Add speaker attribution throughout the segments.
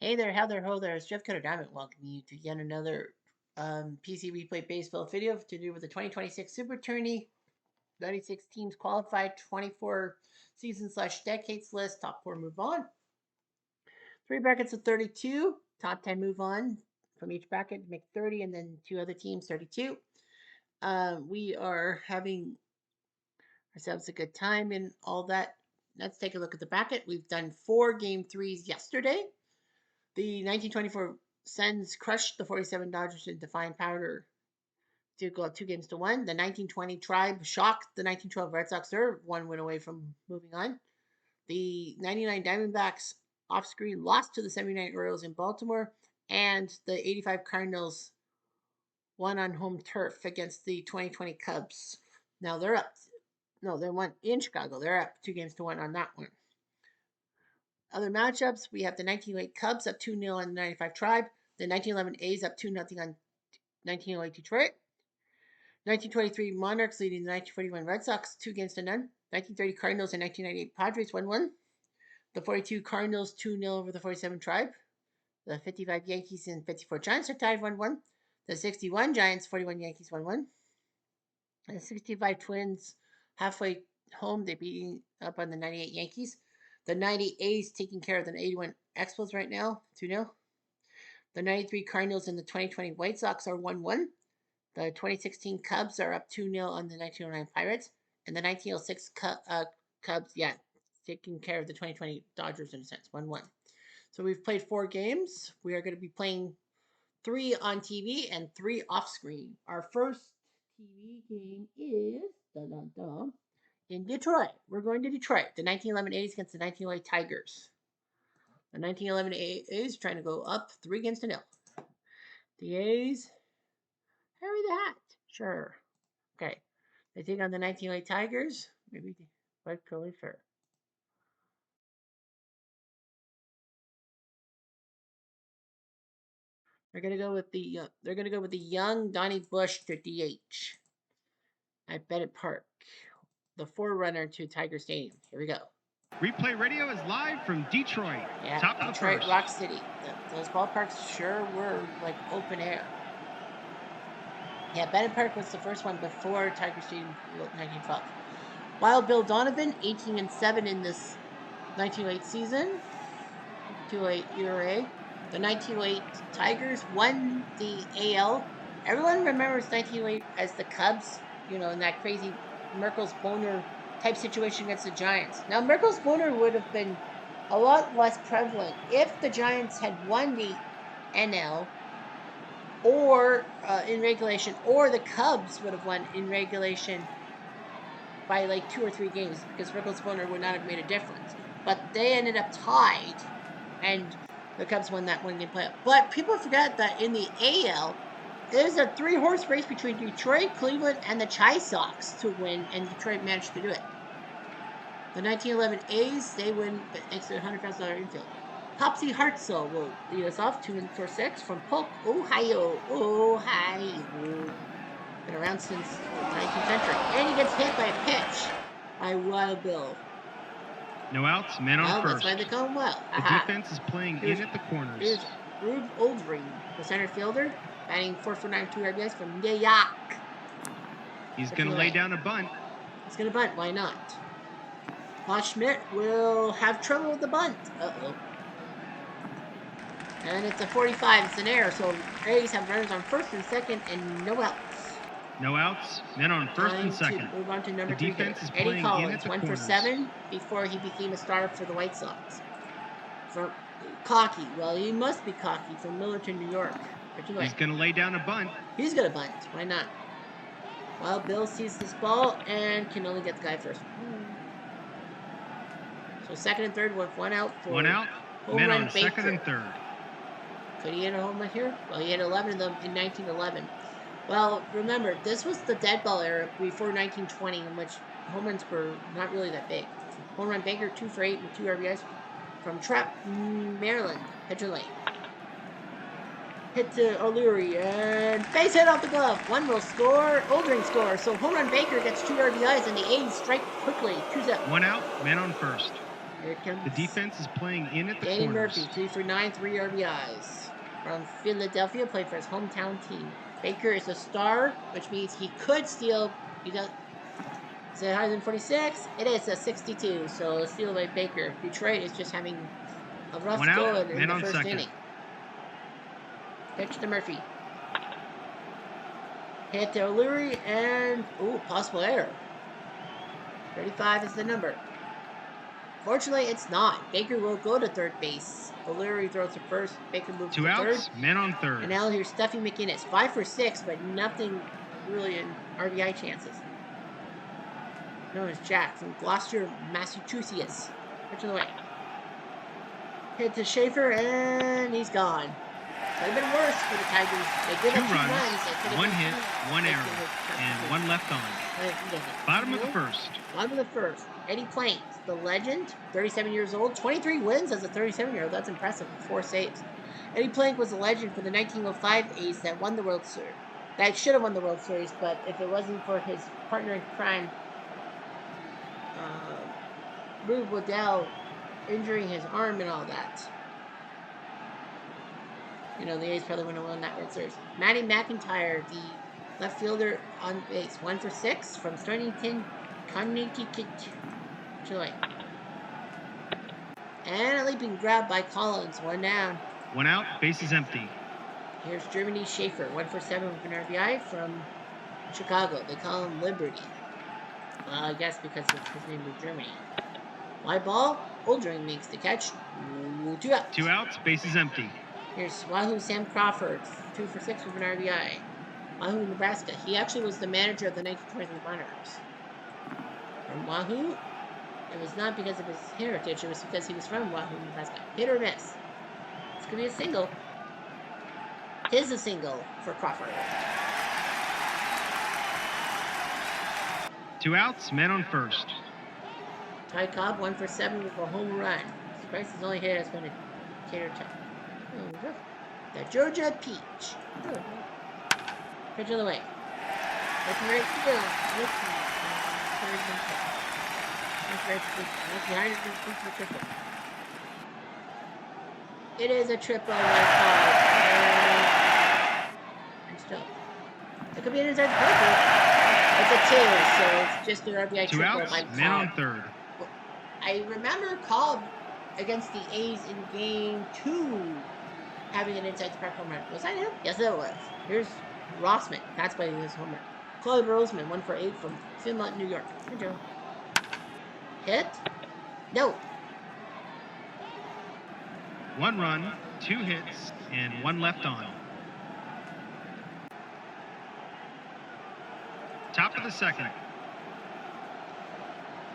Speaker 1: Hey there, how there, ho there. It's Jeff Cutter Diamond welcoming you to yet another PC Replay Baseball video to do with the 2026 Super Tourney. 96 teams qualified, 24 season / decades list. Top 4 move on. 3 brackets of 32. Top 10 move on from each bracket to make 30, and then 2 other teams 32. We are having ourselves a good time and all that. Let's take a look at the bracket. We've done 4 game 3s yesterday. The 1924 Sens crushed the 47 Dodgers in defiant powder to go up 2-1. The 1920 Tribe shocked the 1912 Red Sox. They're 1 win away from moving on. The 99 Diamondbacks off screen lost to the 79 Orioles in Baltimore. And the 85 Cardinals won on home turf against the 2020 Cubs. Now they're up. No, they won in Chicago. They're up 2-1 on that one. Other matchups, we have the 1908 Cubs up 2-0 on the 95 Tribe. The 1911 A's up 2-0 on 1908 Detroit. 1923 Monarchs leading the 1941 Red Sox 2-0. 1930 Cardinals and 1998 Padres 1-1. The 42 Cardinals 2-0 over the 47 Tribe. The 55 Yankees and 54 Giants are tied 1-1. The 61 Giants, 41 Yankees 1-1. The 65 Twins halfway home, they're beating up on the 98 Yankees. The 90 A's taking care of the 81 Expos right now, 2-0. The 93 Cardinals and the 2020 White Sox are 1-1. The 2016 Cubs are up 2-0 on the 1909 Pirates. And the 1906 Cubs, taking care of the 2020 Dodgers in a sense, 1-1. So we've played 4 games. We are going to be playing 3 on TV and 3 off screen. Our first TV game is in Detroit. We're going to Detroit. The 1911 A's against the 1908 Tigers. The 1911 A's trying to go up 3-0. The A's, Harry the Hat. Sure. Okay. They take on the 1908 Tigers. Maybe White Curly Fair. They're gonna go with the young Donnie Bush to DH at Bennett Park, the forerunner to Tiger Stadium. Here we go.
Speaker 2: Replay Radio is live from Detroit.
Speaker 1: Yeah,
Speaker 2: Top of
Speaker 1: Detroit,
Speaker 2: the first.
Speaker 1: Rock City. Those ballparks sure were like open air. Yeah, Bennett Park was the first one before Tiger Stadium 1912. Wild Bill Donovan, 18-7 in this 1908 season. 208 ERA. The 1908 Tigers won the AL. Everyone remembers 1908 as the Cubs, in that crazy Merkles-Boner type situation against the Giants. Now, Merkles-Boner would have been a lot less prevalent if the Giants had won the NL or in regulation, or the Cubs would have won in regulation by like 2 or 3 games, because Merkles-Boner would not have made a difference. But they ended up tied, and the Cubs won that 1-game playoff. But people forget that in the AL, there's a 3-horse race between Detroit, Cleveland, and the Chi Sox to win, and Detroit managed to do it. The 1911 A's, they win thanks to a $100,000 infield. Popsy Hartzell will lead us off 2-6 from Polk, Ohio. Been around since the 19th century. And he gets hit by a pitch by Wild Bill.
Speaker 2: No outs, men on first.
Speaker 1: That's why they call him Wild.
Speaker 2: The defense is playing in at the corners.
Speaker 1: Here's Rube Oldring, the center fielder, batting 4-for-9, 2 RBIs from New York.
Speaker 2: He's going to lay down a bunt.
Speaker 1: He's going to bunt. Why not? Paul Schmidt will have trouble with the bunt. Uh-oh. And it's a 45. It's an error. So A's have runners on first and second and no outs.
Speaker 2: No outs, men on first and second.
Speaker 1: Move on to number 2.
Speaker 2: Defense is
Speaker 1: Eddie
Speaker 2: playing
Speaker 1: Collins,
Speaker 2: in at the
Speaker 1: 1
Speaker 2: corners.
Speaker 1: for 7 before he became a star for the White Sox. For cocky. Well, he must be cocky from Millerton, New York.
Speaker 2: He's going to lay down a bunt.
Speaker 1: He's going to bunt. Why not? Well, Bill sees this ball and can only get the guy first. So second and third with 1 out for
Speaker 2: 1 out, men on second and third.
Speaker 1: Could he hit a home run here? Well, he hit 11 of them in 1911. Well, remember, this was the dead ball era before 1920, in which home runs were not really that big. Home run Baker, 2 for 8 with 2 RBIs from Trapp, Maryland, pitcher lane. Hit to O'Leary, and base hit off the glove. 1 will score, Oldring scores. So home run Baker gets 2 RBIs, and the A's strike quickly. 2-0.
Speaker 2: 1 out, men on first.
Speaker 1: Here comes
Speaker 2: The defense is playing in at the
Speaker 1: Danny
Speaker 2: corners.
Speaker 1: Murphy, 3 for 9, 3 RBIs. From Philadelphia, played for his hometown team. Baker is a star, which means he could steal. Is it higher than 46? It is a 62, so a steal by Baker. Detroit is just having a rough
Speaker 2: One out,
Speaker 1: go in
Speaker 2: man
Speaker 1: the
Speaker 2: on
Speaker 1: first
Speaker 2: second.
Speaker 1: inning. Pitch to Murphy. Hit to O'Leary, and possible error. 35 is the number. Fortunately, it's not. Baker will go to third base. O'Leary throws to first. Baker moves
Speaker 2: Two
Speaker 1: to third.
Speaker 2: outs, man on third.
Speaker 1: And now here's Stuffy McInnes. 5 for 6, but nothing really in RBI chances. Known as Jack from Gloucester, Massachusetts. Pitch of the way. Hit to Schaefer, and he's gone. Could have been worse for the Tigers. They give up 2 runs.
Speaker 2: One hit, one error, and one left on. Bottom of the first.
Speaker 1: Bottom of the first. Eddie Plank, the legend, 37 years old, 23 wins as a 37-year-old. That's impressive. 4 saves. Eddie Plank was a legend for the 1905 A's that won the World Series. That should have won the World Series, but if it wasn't for his partner in crime, Rube Waddell, injuring his arm and all that, the A's probably wouldn't have won that World Series. Matty McIntyre, the left fielder on base, 1 for 6 from Stonington, Connecticut. Joy. And a leaping grab by Collins, 1 down.
Speaker 2: 1 out, base is empty.
Speaker 1: Here's Germany Schaefer, 1 for 7 with an RBI from Chicago. They call him Liberty. I guess because of his name is Germany. Fly ball, Oldring makes the catch. 2 outs.
Speaker 2: 2 outs, base is empty.
Speaker 1: Here's Wahoo Sam Crawford, 2 for 6 with an RBI. Wahoo, Nebraska. He actually was the manager of the 1923 Monarchs. From Wahoo, it was not because of his heritage, it was because he was from Wahoo, Nebraska. Hit or miss. This could be a single. Tis a single for Crawford.
Speaker 2: 2 outs, man on first.
Speaker 1: Ty Cobb, 1 for 7 with a home run. Surprised his only hit has been a tater tot. The Georgia Peach. Pitch of the way. That's right field. It is a triple by Cobb. And still. It could be an inside purple. It's a 2, so it's just an RBI
Speaker 2: 2
Speaker 1: triple
Speaker 2: outs,
Speaker 1: by Cobb.
Speaker 2: man on third.
Speaker 1: I remember Cobb against the A's in game 2 having an inside the park home run. Was that him? Yes, it was. Here's Rossman. That's by his home run. Claude Roseman, 1 for 8 from Finland, New York. Good job. Hit? No.
Speaker 2: 1 run, 2 hits, and 1 left on. Top of the second.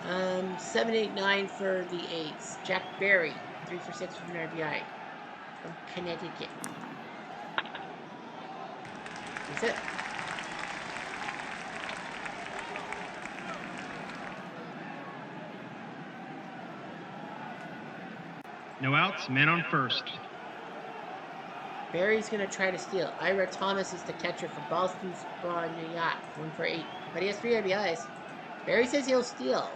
Speaker 1: 7-8-9 for the A's. Jack Berry, 3 for 6 with an RBI from Connecticut. That's it.
Speaker 2: No outs, man on first.
Speaker 1: Barry's going to try to steal. Ira Thomas is the catcher for Boston Spa, New York, 1 for 8. But he has 3 RBIs. Barry says he'll steal.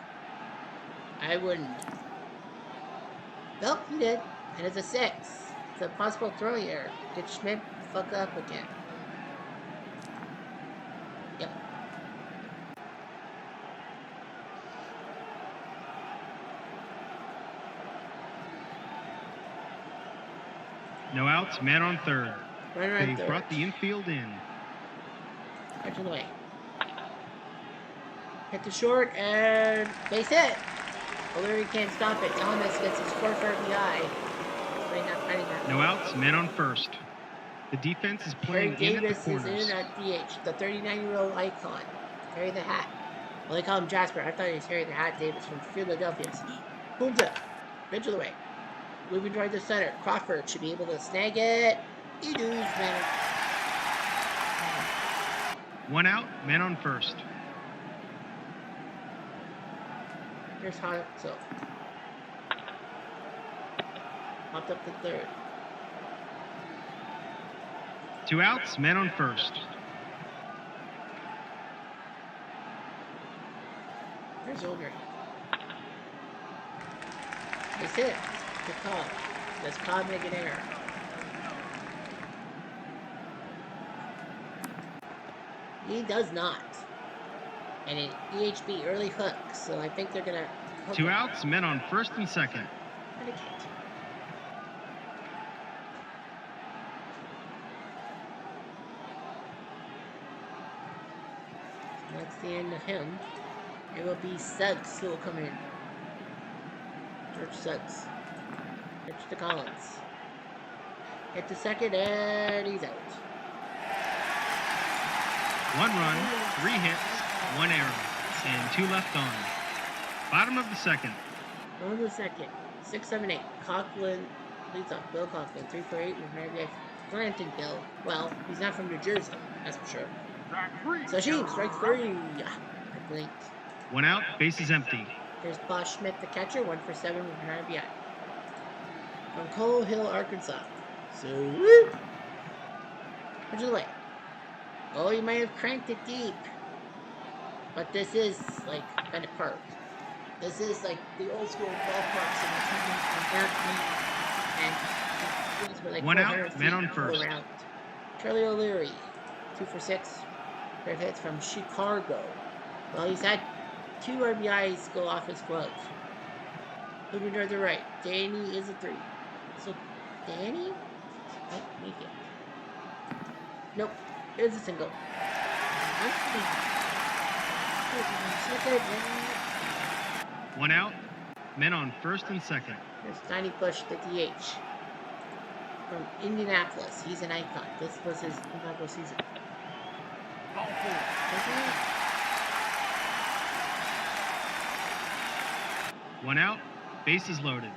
Speaker 1: I wouldn't. Nope, he did. And it's a 6. It's a possible throw here. Did Schmidt fuck up again? Yep.
Speaker 2: No outs, man on third.
Speaker 1: Right
Speaker 2: They
Speaker 1: there.
Speaker 2: brought the infield in.
Speaker 1: Catch of the way. Hit the short and base hit. O'Leary can't stop it. Thomas gets his 4th RBI. Right now, fighting that.
Speaker 2: No outs, man on first. The defense is playing
Speaker 1: Harry
Speaker 2: in at the
Speaker 1: Davis is
Speaker 2: corners.
Speaker 1: in at DH. The 39-year-old icon. Harry the Hat. Well, they call him Jasper. I thought he was Harry the Hat Davis from Philadelphia. Boom's up. Pitch of the way. Moving toward the center. Crawford should be able to snag it. He does, man.
Speaker 2: 1 out, man on first.
Speaker 1: Here's how so. Popped up the third.
Speaker 2: 2 outs, man on first.
Speaker 1: Here's Olger. This hit. Good call. Does Cobb make an error? He does not. And an EHB early hook, so I think they're gonna hook
Speaker 2: 2
Speaker 1: it.
Speaker 2: outs, men on first and second.
Speaker 1: Medicate. So that's the end of him. It will be Suggs who will come in. George Suggs. Pitch to Collins. Hit the second, and he's out.
Speaker 2: 1 run, 3 hits, 1 error, and 2 left on. Bottom of the second.
Speaker 1: On the second. 6, 7, 8. Coughlin leads off. Bill Coughlin. 3 for 8 with an RBI. Granted, Bill. Well, he's not from New Jersey. That's for sure. Sashim, strike 3. I blinked.
Speaker 2: 1 out, bases empty.
Speaker 1: There's Bosch Schmidt, the catcher. 1 for 7 with an RBI. From Coal Hill, Arkansas. So, woo! Punch it away. Oh, you might have cranked it deep. But this is, like, kind of park. This is, like, the old school ballparks in the tournament and these were like
Speaker 2: 1 out, men on first.
Speaker 1: Around. Charlie O'Leary, 2 for 6. Pair hits from Chicago. Well, he's had 2 RBIs go off his glove. Moving toward the right. Danny is a 3. So, Danny might make it. Nope. It's a single.
Speaker 2: 1 out, men on first and second.
Speaker 1: There's Tiny Bush, the DH. From Indianapolis. He's an icon. This was his inaugural season.
Speaker 2: 1 out, bases loaded.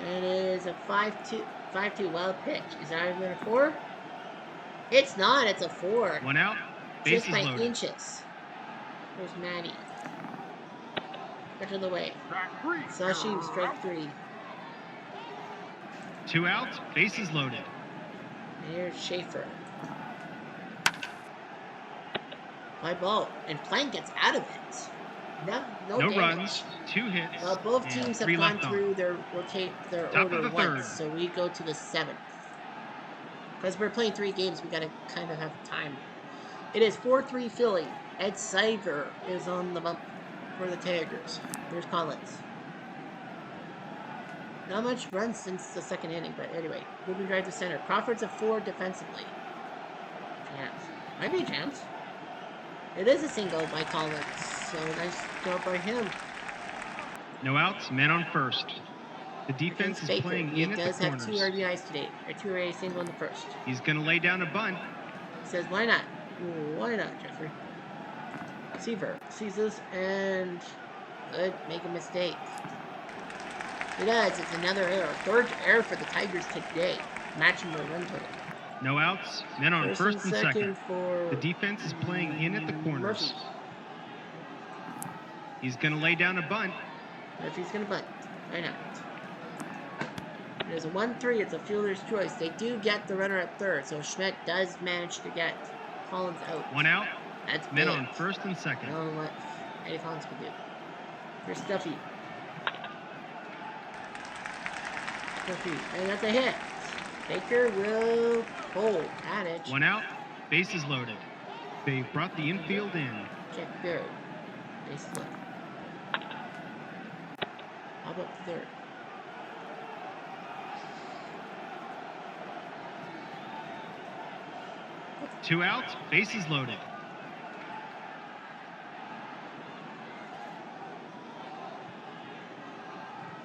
Speaker 1: And it is a 5-2 wild pitch. Is that even a 4? It's not. It's a 4.
Speaker 2: 1 out, bases
Speaker 1: just by
Speaker 2: loaded.
Speaker 1: inches. There's Maddie. Catch of the way. Sashim, strike 3.
Speaker 2: 2 outs, bases loaded.
Speaker 1: And here's Schaefer. Fly ball. And Plank gets out of it. No damage.
Speaker 2: Runs, 2 hits.
Speaker 1: Well, both teams have gone through their
Speaker 2: Top
Speaker 1: order
Speaker 2: of the
Speaker 1: once,
Speaker 2: third.
Speaker 1: so we go to the 7th. Because we're playing 3 games, we gotta kind of have time. It is 4-3 Philly. Ed Seaver is on the bump for the Tigers. Here's Collins. Not much run since the 2nd inning, but anyway. Moving drive to center. Crawford's a 4 defensively. Chance. Might be a chance. It is a single by Collins, so nice job by him.
Speaker 2: No outs, men on first. The defense is playing in at the
Speaker 1: corners. He does have 2 RBIs today. Or 2 RBIs single in the first.
Speaker 2: He's going to lay down a bunt.
Speaker 1: He says, why not? Why not, Jeffrey? Seaver sees this and could make a mistake. He does. It's another error. 3rd error for the Tigers today. Matching the run total.
Speaker 2: No outs, men on first and second.
Speaker 1: For
Speaker 2: the defense is playing in at the corners.
Speaker 1: Murphy.
Speaker 2: He's going to lay down a bunt.
Speaker 1: Murphy's going to bunt. Why not? It is a 1-3. It's a fielder's choice. They do get the runner at 3rd, so Schmidt does manage to get Collins out.
Speaker 2: 1 out.
Speaker 1: That's
Speaker 2: men
Speaker 1: big.
Speaker 2: on first and second.
Speaker 1: I don't know what Eddie Collins can do. Here's Stuffy. And that's a hit. Baker will hold. Adage.
Speaker 2: 1 out. Bases loaded. They brought the infield in.
Speaker 1: Check third. Base loaded. How about 3rd?
Speaker 2: Two outs, bases loaded.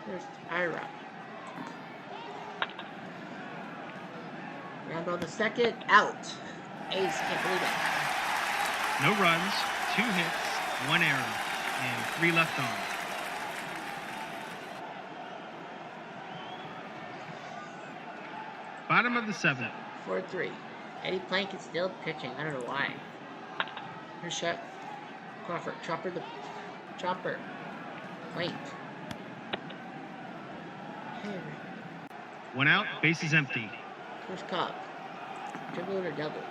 Speaker 1: There's Ira. Round on the 2nd, out. Ace, can't believe it.
Speaker 2: No runs, 2 hits, 1 error, and 3 left on. Bottom of the 7th.
Speaker 1: 4-3. Eddie Plank is still pitching. I don't know why. Here's Shep. Crawford. Chopper. Plank.
Speaker 2: One out, bases empty.
Speaker 1: Here's Cobb. Triple or double.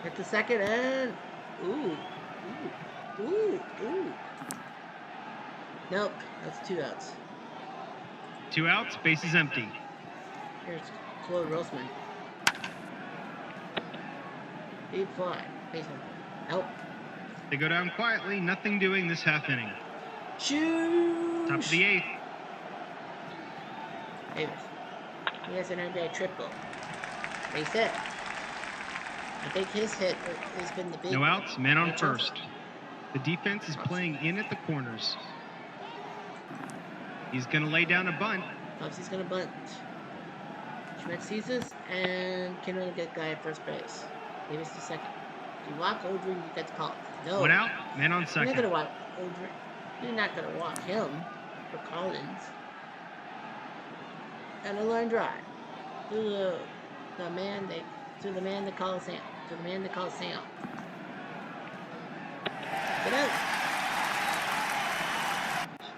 Speaker 1: Hit the second and ooh. Nope, that's 2 outs.
Speaker 2: 2 outs, bases empty.
Speaker 1: Here's Claude Roseman. Deep fly. Baseman. Nope.
Speaker 2: They go down quietly, nothing doing this half inning.
Speaker 1: Shoot!
Speaker 2: Top of the 8th.
Speaker 1: Davis. He has an RBI triple. Base hit. I think his hit has been the big
Speaker 2: No outs, man on
Speaker 1: one.
Speaker 2: first. The defense is playing in at the corners. He's going to lay down a bunt.
Speaker 1: He's going to bunt. Schmidt sees this and can only get guy at first base. Davis to second. Do you walk Oldring? You get the call. No.
Speaker 2: 1 out, man on
Speaker 1: You're
Speaker 2: second.
Speaker 1: not going to walk Oldring. You're not going to walk him for Collins. And a line drive to the man they call Sam. To the man they call Sam. Get out.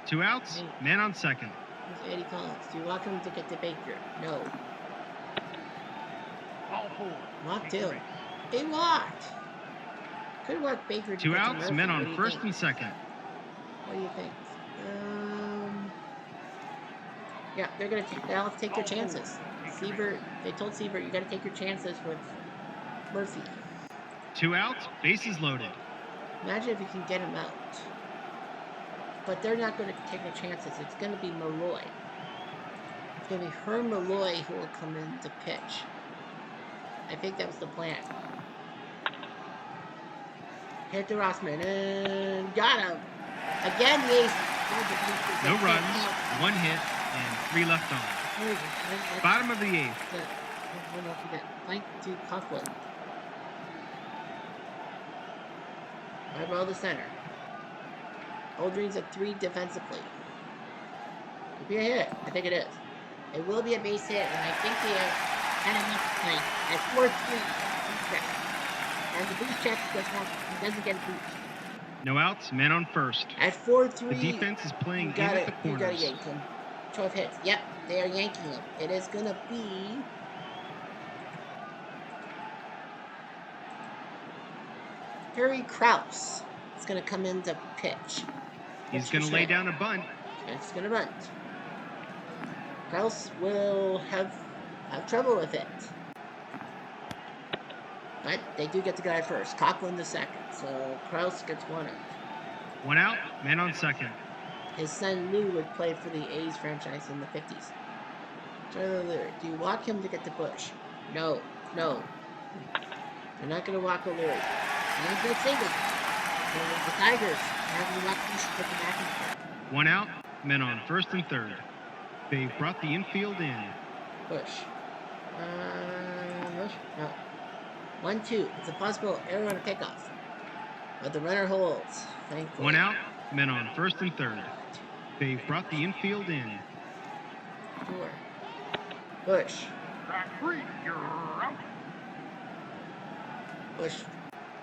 Speaker 2: 2 outs, man on second.
Speaker 1: Here's Eddie Collins. Do you walk him to get to Baker? No.
Speaker 3: Ball 4.
Speaker 1: Walked him. He walked. Could have walked Baker.
Speaker 2: 2 outs, men on first and second.
Speaker 1: What do you think? Yeah, they'll take their chances. Siebert, they told Siebert, you got to take your chances with Murphy.
Speaker 2: 2 outs, bases loaded.
Speaker 1: Imagine if you can get him out. But they're not going to take their chances. It's going to be Malloy. It's going to be Herm Malloy who will come in to pitch. I think that was the plan. Hit to Rossman and got him. Again, the ace.
Speaker 2: No runs, 1 hit, and 3 left on. Bottom of the 8th.
Speaker 1: Flank to Coughlin. Eyeball to center. Oldring's at 3 defensively. Could be a hit. I think it is. It will be a base hit, and I think they have had enough flank at 4-3. And the boost check doesn't get a boost.
Speaker 2: No outs, man on first.
Speaker 1: At 4-3,
Speaker 2: the defense is playing in at the corners.
Speaker 1: You gotta yank him. 12 hits. Yep, they are yanking him. It is gonna be Harry Krause. It's gonna come in to pitch.
Speaker 2: He's gonna lay down a bunt.
Speaker 1: It's gonna bunt. Krause will have trouble with it. But they do get the guy first. Coughlin the second. So Krause gets 1 out.
Speaker 2: 1 out, man on second.
Speaker 1: His son Lou would play for the A's franchise in the 50s. Charlie O'Leary. Do you walk him to get the Bush? No. They're not going to walk O'Leary. They're not going to single. The Tigers are going to walk Bush to put the back in the
Speaker 2: 1 out, men on first and third. They've brought the infield in.
Speaker 1: Bush. No. 1-2. It's a possible error on a pickoff. But the runner holds. Thankfully.
Speaker 2: 1 out, men on first and third. They've brought the infield in.
Speaker 1: 4. Bush.
Speaker 3: Back 3. You're out.
Speaker 1: Bush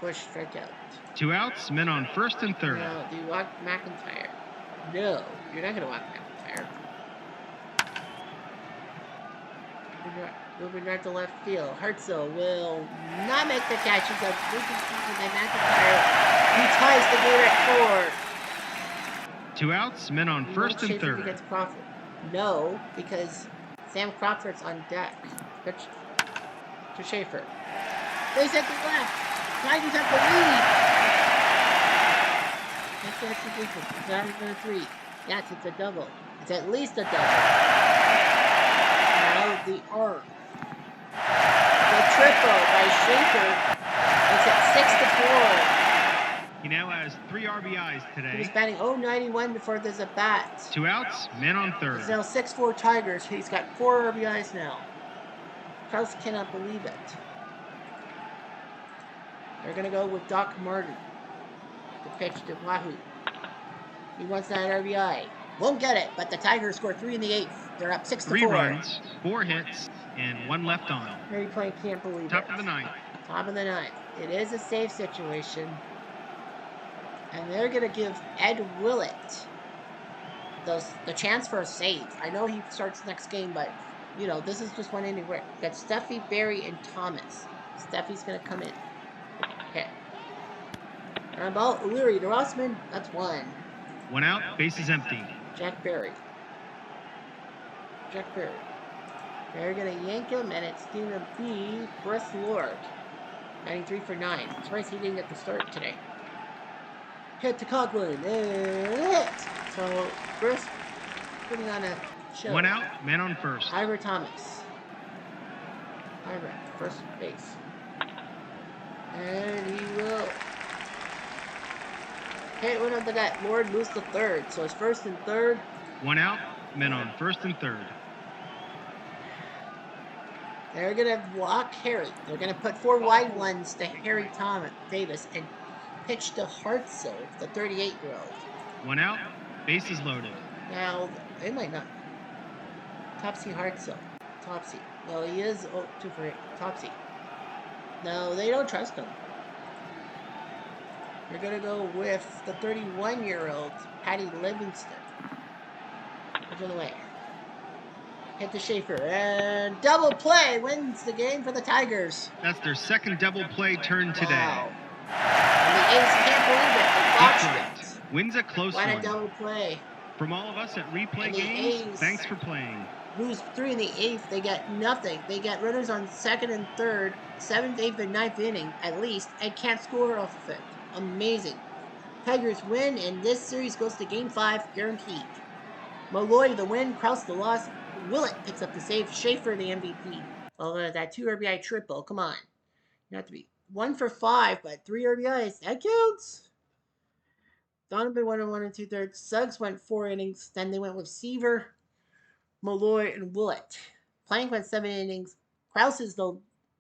Speaker 1: strikeout.
Speaker 2: 2 outs, men on first and third.
Speaker 1: Now, do you walk McIntyre? No, you're not going to walk McIntyre. Moving right to left field. Hartzell will not make the catch. He's a moving by McIntyre. He ties the game at 4.
Speaker 2: 2 outs, men on first and third.
Speaker 1: Gets Crawford. No, because Sam Crawford's on deck. Pitch to Schaefer. Base at the left. Tigers have the lead. That's the execution. It's not even a 3. Yes, it's a double. It's at least a double. Now the arm. The triple by Schaefer. It's at 6-4.
Speaker 2: He now has 3 RBIs today.
Speaker 1: He was batting 0-91 before there's a bat.
Speaker 2: 2 outs, men on third.
Speaker 1: It's now 6-4 Tigers. He's got 4 RBIs now. Krause cannot believe it. They're going to go with Doc Martin to pitch to Wahoo. He wants that RBI. Won't get it, but the Tigers score 3 in the 8th. They're up 6-4.
Speaker 2: 3 runs, 4 hits, and 1 left on.
Speaker 1: Harry Plank can't believe
Speaker 2: Top
Speaker 1: it.
Speaker 2: of the 9th.
Speaker 1: Top of the 9th. It is a safe situation. And they're going to give Ed Willett the chance for a save. I know he starts next game, but You know, this is just one inning where got Steffi, Barry, and Thomas. Steffi's gonna come in. Okay. Ground ball, O'Leary to Rossman. That's one.
Speaker 2: 1 out, bases empty.
Speaker 1: Jack Barry. Jack Barry. They're gonna yank him, and it's gonna be Chris Lord. 93 for 9. Surprised he didn't get the start today. Hit to Coughlin, and hit! So, Chris putting on a show.
Speaker 2: 1 out, man on first.
Speaker 1: Ira Thomas. Ira, first base. And he will hit one of the net. Lord moves to third. So it's first and third.
Speaker 2: 1 out, men on first and third.
Speaker 1: They're going to walk Harry. They're going to put 4 wide ones to Harry Davis and pitch to Hartzell, the 38-year-old.
Speaker 2: 1 out, bases loaded.
Speaker 1: Now, they might not. Topsy Hartzell. Topsy. Well, he is 2 for 8. Topsy. No, they don't trust him. They're going to go with the 31-year-old, Patty Livingston. Which on the way. Hit to Schaefer. And double play wins the game for the Tigers.
Speaker 2: That's their second double play turn today.
Speaker 1: Wow. And the A's can't believe it. They botched it.
Speaker 2: Wins a close
Speaker 1: What
Speaker 2: one.
Speaker 1: A double play.
Speaker 2: From all of us at Replay
Speaker 1: And the
Speaker 2: Games,
Speaker 1: A's
Speaker 2: thanks for playing.
Speaker 1: Lose 3 in the 8th. They get nothing. They get runners on 2nd and 3rd, 7th, 8th, and 9th inning at least, and can't score off of it. Amazing. Tigers win, and this series goes to Game 5, guaranteed. Malloy the win, Kraus the loss. Willett picks up the save. Schaefer the MVP. Well, that 2 RBI triple. Come on. You have to be 1 for 5, but 3 RBIs. That counts. Donovan went 1 2/3. Suggs went 4 innings. Then they went with Seaver, Malloy, and Willett. Plank went 7 innings. Kraus is the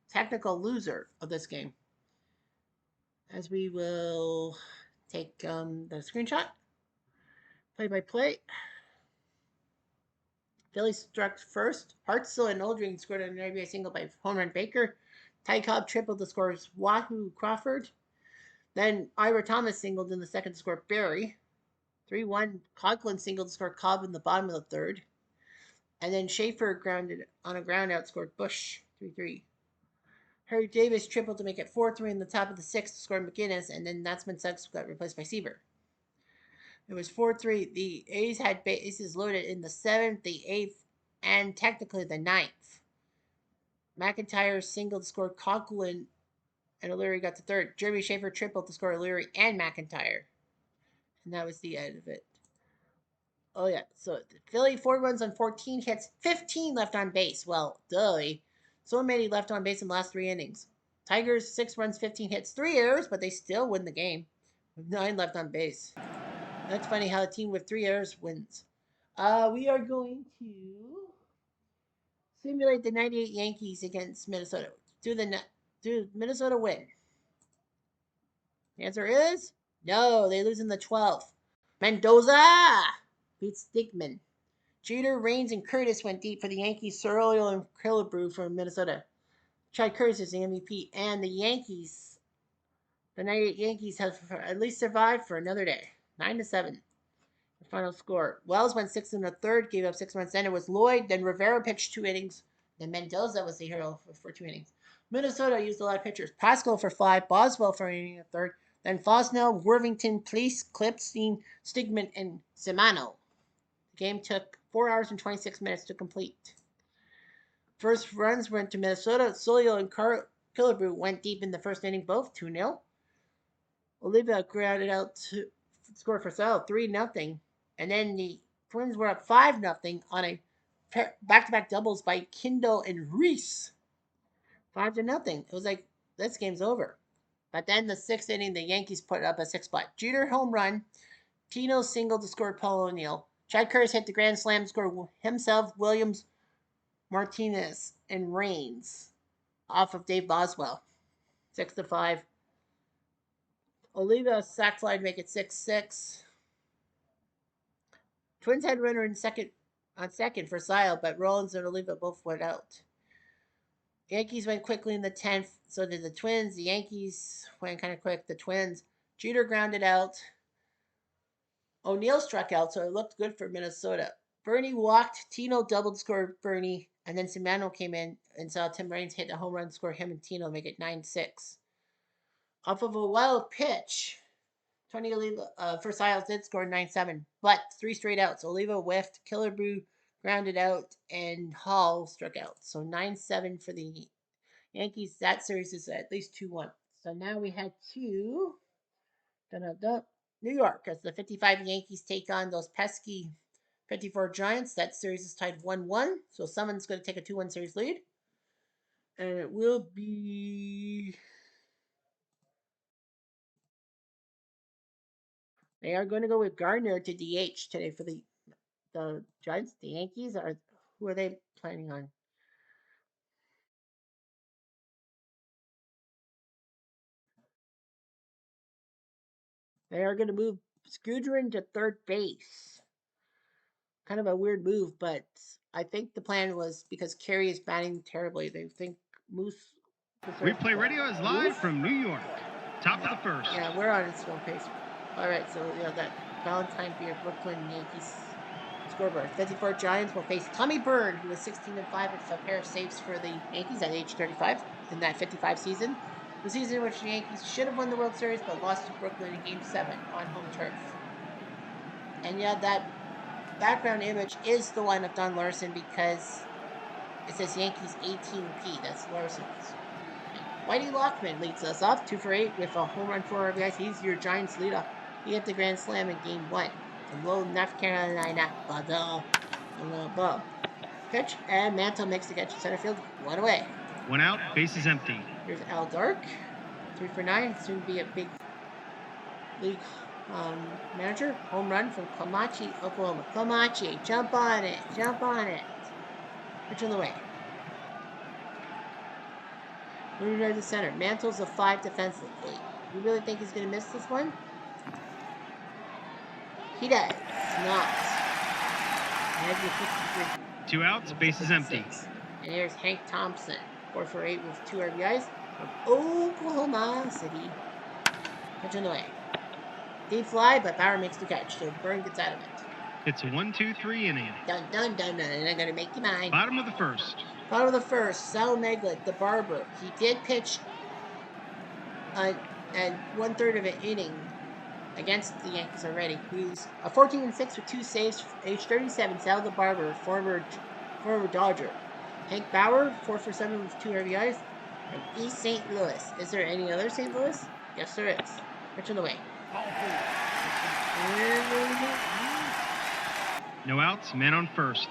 Speaker 1: technical loser of this game. As we will take the screenshot. Play-by-play. Phillies struck first. Hartzell and Aldring scored an RBI single by home run Baker. Ty Cobb tripled to score Wahoo Crawford. Then Ira Thomas singled in the second to score Barry. 3-1. Conklin singled to score Cobb in the bottom of the third. And then Schaefer grounded on a ground out, scored Bush 3-3. Harry Davis tripled to make it 4-3 in the top of the 6th to score McGinnis, and then that's when Suggs got replaced by Seaver. It was 4-3. The A's had bases loaded in the 7th, the 8th, and technically the 9th. McIntyre singled to score Conklin, and O'Leary got the third. Jeremy Schaefer tripled to score O'Leary and McIntyre. And that was the end of it. Oh, yeah. So, Philly, 4 runs on 14 hits, 15 left on base. Well, duh. So many left on base in the last 3 innings. Tigers, 6 runs, 15 hits, 3 errors, but they still win the game with 9 left on base. That's funny how a team with 3 errors wins. We are going to simulate the 98 Yankees against Minnesota. Do Minnesota win? The answer is no. They lose in the 12th. Mendoza beats Stigman. Jeter, Raines, and Curtis went deep for the Yankees. Sorollio and Killebrew from Minnesota. Chad Curtis is the MVP. And the Yankees, the 98 Yankees have at least survived for another day. 9-7. The final score. Wells went 6 1/3, gave up 6 runs. Then it was Lloyd. Then Rivera pitched 2 innings. Then Mendoza was the hero for 2 innings. Minnesota used a lot of pitchers. Pascal for 5, Boswell for an inning and a third. Then Fosnell, Worthington, Please, Klipstein, Stigman, and Simano. The game took 4 hours and 26 minutes to complete. First runs went to Minnesota. Solio and Killebrew went deep in the first inning, both 2-0. Oliva grounded out to score for Sal, 3-0. And then the Twins were up 5-0 on a back-to-back doubles by Kindle and Reese. 5-0. It was like, this game's over. But then the 6th inning, the Yankees put up a 6-spot. Jeter home run. Tino singled to score Paul O'Neill. Chad Curtis hit the grand slam, scored himself, Williams, Martinez, and Raines off of Dave Boswell. 6-5. Oliva sac fly to make it 6-6. Twins had runner in second for Sile, but Rollins and Oliva both went out. Yankees went quickly in the 10th. So did the Twins. The Yankees went kind of quick. The Twins. Jeter grounded out. O'Neill struck out, so it looked good for Minnesota. Bernie walked. Tino doubled scored Bernie. And then Simano came in and saw Tim Raines hit a home run, score him and Tino, make it 9-6. Off of a wild pitch, Tony Oliva, first Isles did score 9-7, but 3 straight outs. Oliva whiffed, Killebrew grounded out, and Hall struck out. So 9-7 for the Yankees. That series is at least 2-1. So now we head to New York as the 55 Yankees take on those pesky 54 Giants. That series is tied 1-1. So someone's going to take a 2-1 series lead. And it will be. They are going to go with Gardner to DH today for the Giants. The Yankees are. Who are they planning on? They are going to move Scudrin to third base. Kind of a weird move, but I think the plan was because Carey is batting terribly. They think Moose.
Speaker 2: Replay Radio is live from New York. Top of the first.
Speaker 1: Yeah, we're on its own pace. All right, so that Valentine Beer Brooklyn Yankees scoreboard. 54 Giants will face Tommy Byrne, who was 16-5 with a pair of saves for the Yankees at age 35 in that 55 season. The season in which the Yankees should have won the World Series but lost to Brooklyn in Game 7 on home turf. And yeah, that background image is the one of Don Larson because it says Yankees 18P. That's Larson's. Whitey Lockman leads us off 2 for 8 with a home run for RBIs. He's your Giants leadoff. He hit the grand slam in Game 1. The low North Carolina ball. Pitch and Mantle makes the catch in center field. 1 away.
Speaker 2: 1 out. Bases empty.
Speaker 1: Here's Al Dark. 3 for 9. Soon to be a big league manager. Home run from Comanche, Oklahoma. Comanche, jump on it. Pitch on the way. Moving right to center. Mantle's a 5 defensively. You really think he's going to miss this one? He does. Not.
Speaker 2: 2 outs, bases empty.
Speaker 1: And here's Hank Thompson. 4 for 8 with 2 RBIs from Oklahoma City. Pitch on the way. Deep fly, but Bauer makes the catch, so Byrne gets out of it.
Speaker 2: It's a 1-2-3 inning.
Speaker 1: Dun. I'm going to make you mine.
Speaker 2: Bottom of the first.
Speaker 1: Bottom of the first, Sal Meglet, the barber. He did pitch and 1/3 of an inning against the Yankees already. He's a 14-6 with 2 saves, age 37. Sal the barber, former Dodger. Hank Bauer, 4 for 7 with 2 RBIs. From East St. Louis. Is there any other St. Louis? Yes, there is. Pitch on the way.
Speaker 2: No outs, man on first.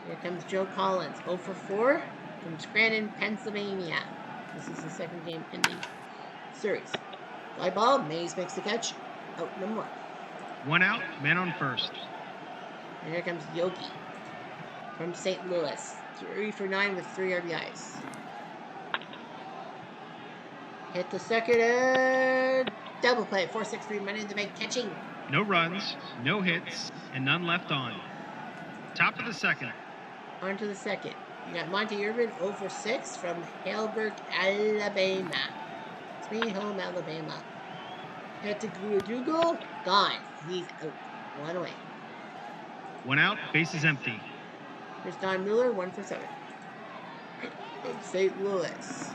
Speaker 1: Here comes Joe Collins, 0 for 4 from Scranton, Pennsylvania. This is the second game in the series. Fly ball, Mays makes the catch. Out number 1.
Speaker 2: 1 out, man on first.
Speaker 1: And here comes Yogi from St. Louis, 3 for 9 with 3 RBIs. Hit the second and double play. 4-6-3 minutes to make catching.
Speaker 2: No runs, no hits, and none left on. Top of the second.
Speaker 1: On to the second. You got Monty Irvin, 0 for 6 from Haleburg, Alabama. Sweet home, Alabama. Hit to Guadugo, gone. He's out. 1 away.
Speaker 2: 1 out, bases empty.
Speaker 1: Here's Don Mueller, 1 for 7. St. Louis.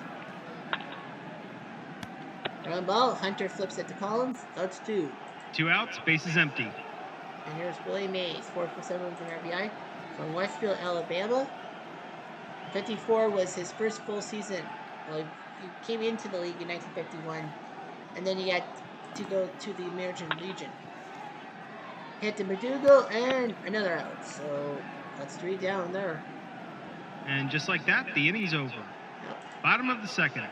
Speaker 1: Ground ball, Hunter flips it to Collins. That's 2.
Speaker 2: 2 outs, bases empty.
Speaker 1: And here's Willie Mays, 4 for 7 with an RBI from Westfield, Alabama. 54 was his first full season. Well, he came into the league in 1951, and then he had to go to the American Legion. Hit to Madugo, and another out. So that's 3 down there.
Speaker 2: And just like that, the inning's over.
Speaker 1: Yep.
Speaker 2: Bottom of the second.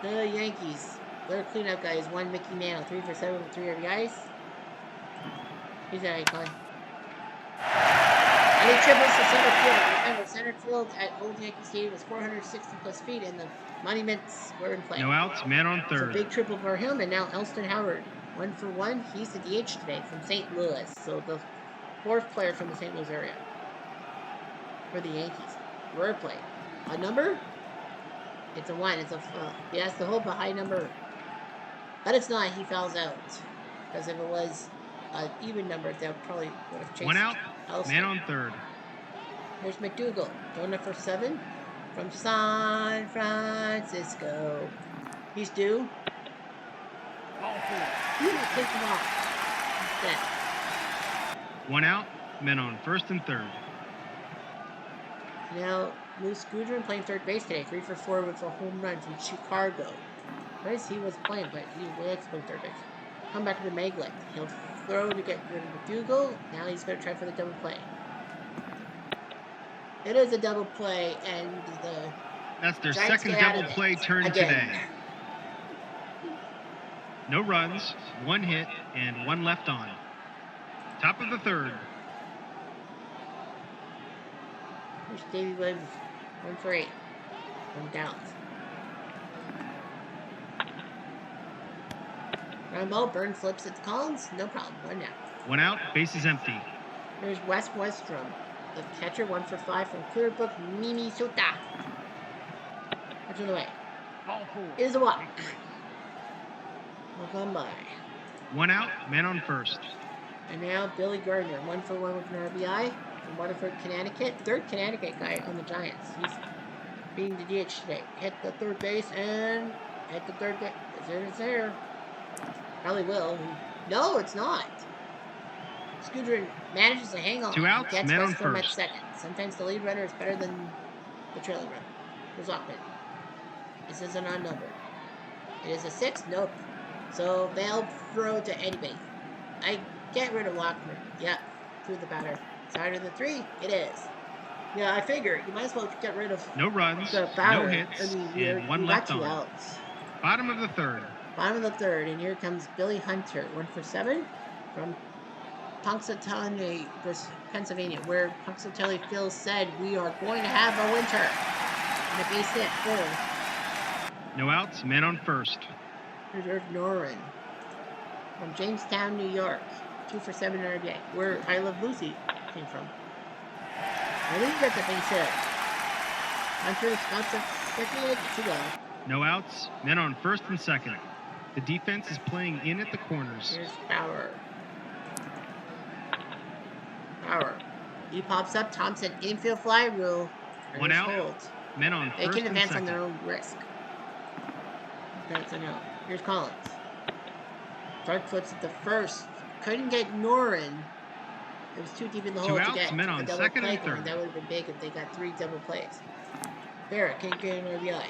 Speaker 1: The Yankees, their cleanup guy is one Mickey Mantle, 3 for 7 with 3 RBIs. He's an icon. And he triples to center field. Remember, center field at Old Yankee Stadium was 460 plus feet, and the monuments were in play.
Speaker 2: No outs, man on third.
Speaker 1: So big triple for him, and now Elston Howard, 1 for 1. He's the DH today from St. Louis, so the 4th player from the St. Louis area for the Yankees. Rare play. A number? It's a 1. It's a he has to hold a high number, but it's not. He fouls out because if it was an even number, they probably would have changed.
Speaker 2: 1 out,
Speaker 1: Elston.
Speaker 2: man on third.
Speaker 1: Here's McDougal. Going up for 7 from San Francisco. He's due.
Speaker 3: Ball four.
Speaker 1: He's going to take him off. He's dead.
Speaker 2: 1 out, men on first and third.
Speaker 1: Now, Moose Gudrun playing third base today. 3 for 4 with a home run from Chicago. Nice he was playing, but he likes playing third base. Come back to the Maglet. He'll throw to get rid of McDougal. Now he's going to try for the double play. It is a double play, and
Speaker 2: That's their
Speaker 1: Giants
Speaker 2: second
Speaker 1: get out
Speaker 2: double
Speaker 1: of it
Speaker 2: play turn
Speaker 1: again.
Speaker 2: today. No runs, 1 hit, and 1 left on. Top of the third.
Speaker 1: Here's Davey Williams. 1 for 8. From Dallas. Ground ball, Burn flips it to Collins. No problem. 1 out.
Speaker 2: 1 out, base is empty.
Speaker 1: Here's Wes Westrom, the catcher. 1 for 5 from Clearbrook, Minnesota. Catch on the way.
Speaker 3: Ball four.
Speaker 1: Is a walk.
Speaker 3: Take base.
Speaker 1: Walk on by.
Speaker 2: 1 out, men on first.
Speaker 1: And now Billy Gardner. 1 for 1 with an RBI. From Waterford, Connecticut. Third Connecticut guy on the Giants. He's being the DH today. Hit the third base and hit the third base. It's there. Probably will. No, it's not. Scudrin manages to hang on.
Speaker 2: 2 outs,
Speaker 1: Gets
Speaker 2: men on
Speaker 1: Westrom at
Speaker 2: first.
Speaker 1: second. Sometimes the lead runner is better than the trailing runner. Here's Lockman. This is an odd number. It is a 6? Nope. So they'll throw to anybody. I get rid of Lockman. Yeah, through the batter. Side of the 3? It is. Yeah, I figure you might as well get rid of
Speaker 2: No runs,
Speaker 1: the batter.
Speaker 2: no hits,
Speaker 1: you're-
Speaker 2: and 1
Speaker 1: you
Speaker 2: left
Speaker 1: got 2
Speaker 2: on.
Speaker 1: outs.
Speaker 2: Bottom of the third.
Speaker 1: Bottom of the third, and here comes Billy Hunter. 1 for 7 from Punxsutawney, Pennsylvania, where Punxsutawney Phil said we are going to have a winter. And a base hit for
Speaker 2: No outs, men on first.
Speaker 1: here's Irv Noren from Jamestown, New York. 2 for 7 RBI, where I Love Lucy came from. I think that's a base hit. Hunter spots a 58 to go.
Speaker 2: No outs, men on first and second. The defense is playing in at the corners.
Speaker 1: Here's Power. Power. He pops up. Thompson infield fly rule.
Speaker 2: 1 out.
Speaker 1: Hold.
Speaker 2: Men on
Speaker 1: They
Speaker 2: first
Speaker 1: can
Speaker 2: and
Speaker 1: advance on
Speaker 2: second.
Speaker 1: their own risk. That's a no. Here's Collins. Clark flips it to first. Couldn't get Noren. It was too deep in the
Speaker 2: 2
Speaker 1: hole
Speaker 2: outs,
Speaker 1: to get
Speaker 2: men
Speaker 1: a
Speaker 2: on
Speaker 1: double
Speaker 2: second
Speaker 1: play
Speaker 2: and
Speaker 1: going.
Speaker 2: third.
Speaker 1: That would have been big if they got 3 double plays. Barrett can't get an RBI.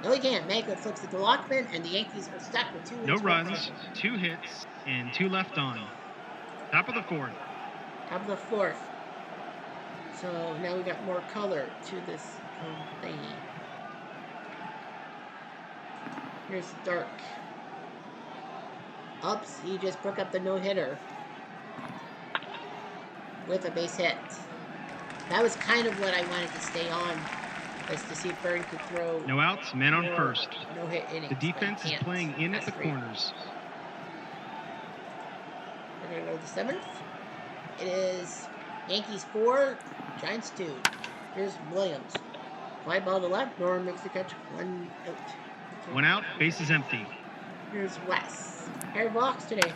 Speaker 1: No, he can't. Maglet flips it to Lockman, and the Yankees are stuck with 2
Speaker 2: No
Speaker 1: hits.
Speaker 2: runs, 2 hits, and 2 left on. Top of the fourth.
Speaker 1: Top of the fourth. So now we got more color to this thingy. Here's Dark. Ups, he just broke up the no-hitter with a base hit. That was kind of what I wanted to stay on, was to see if Byrne could throw
Speaker 2: No outs, men on
Speaker 1: more
Speaker 2: first.
Speaker 1: no-hit innings.
Speaker 2: The
Speaker 1: but he
Speaker 2: defense is
Speaker 1: can't.
Speaker 2: playing in at the
Speaker 1: That's 3.
Speaker 2: corners.
Speaker 1: We're going to go to the 7th. It is Yankees 4, Giants 2. Here's Williams. Fly ball to left. Noren makes the catch. 1 out.
Speaker 2: 1 out, base is empty.
Speaker 1: Here's Wes. Pair of walks today.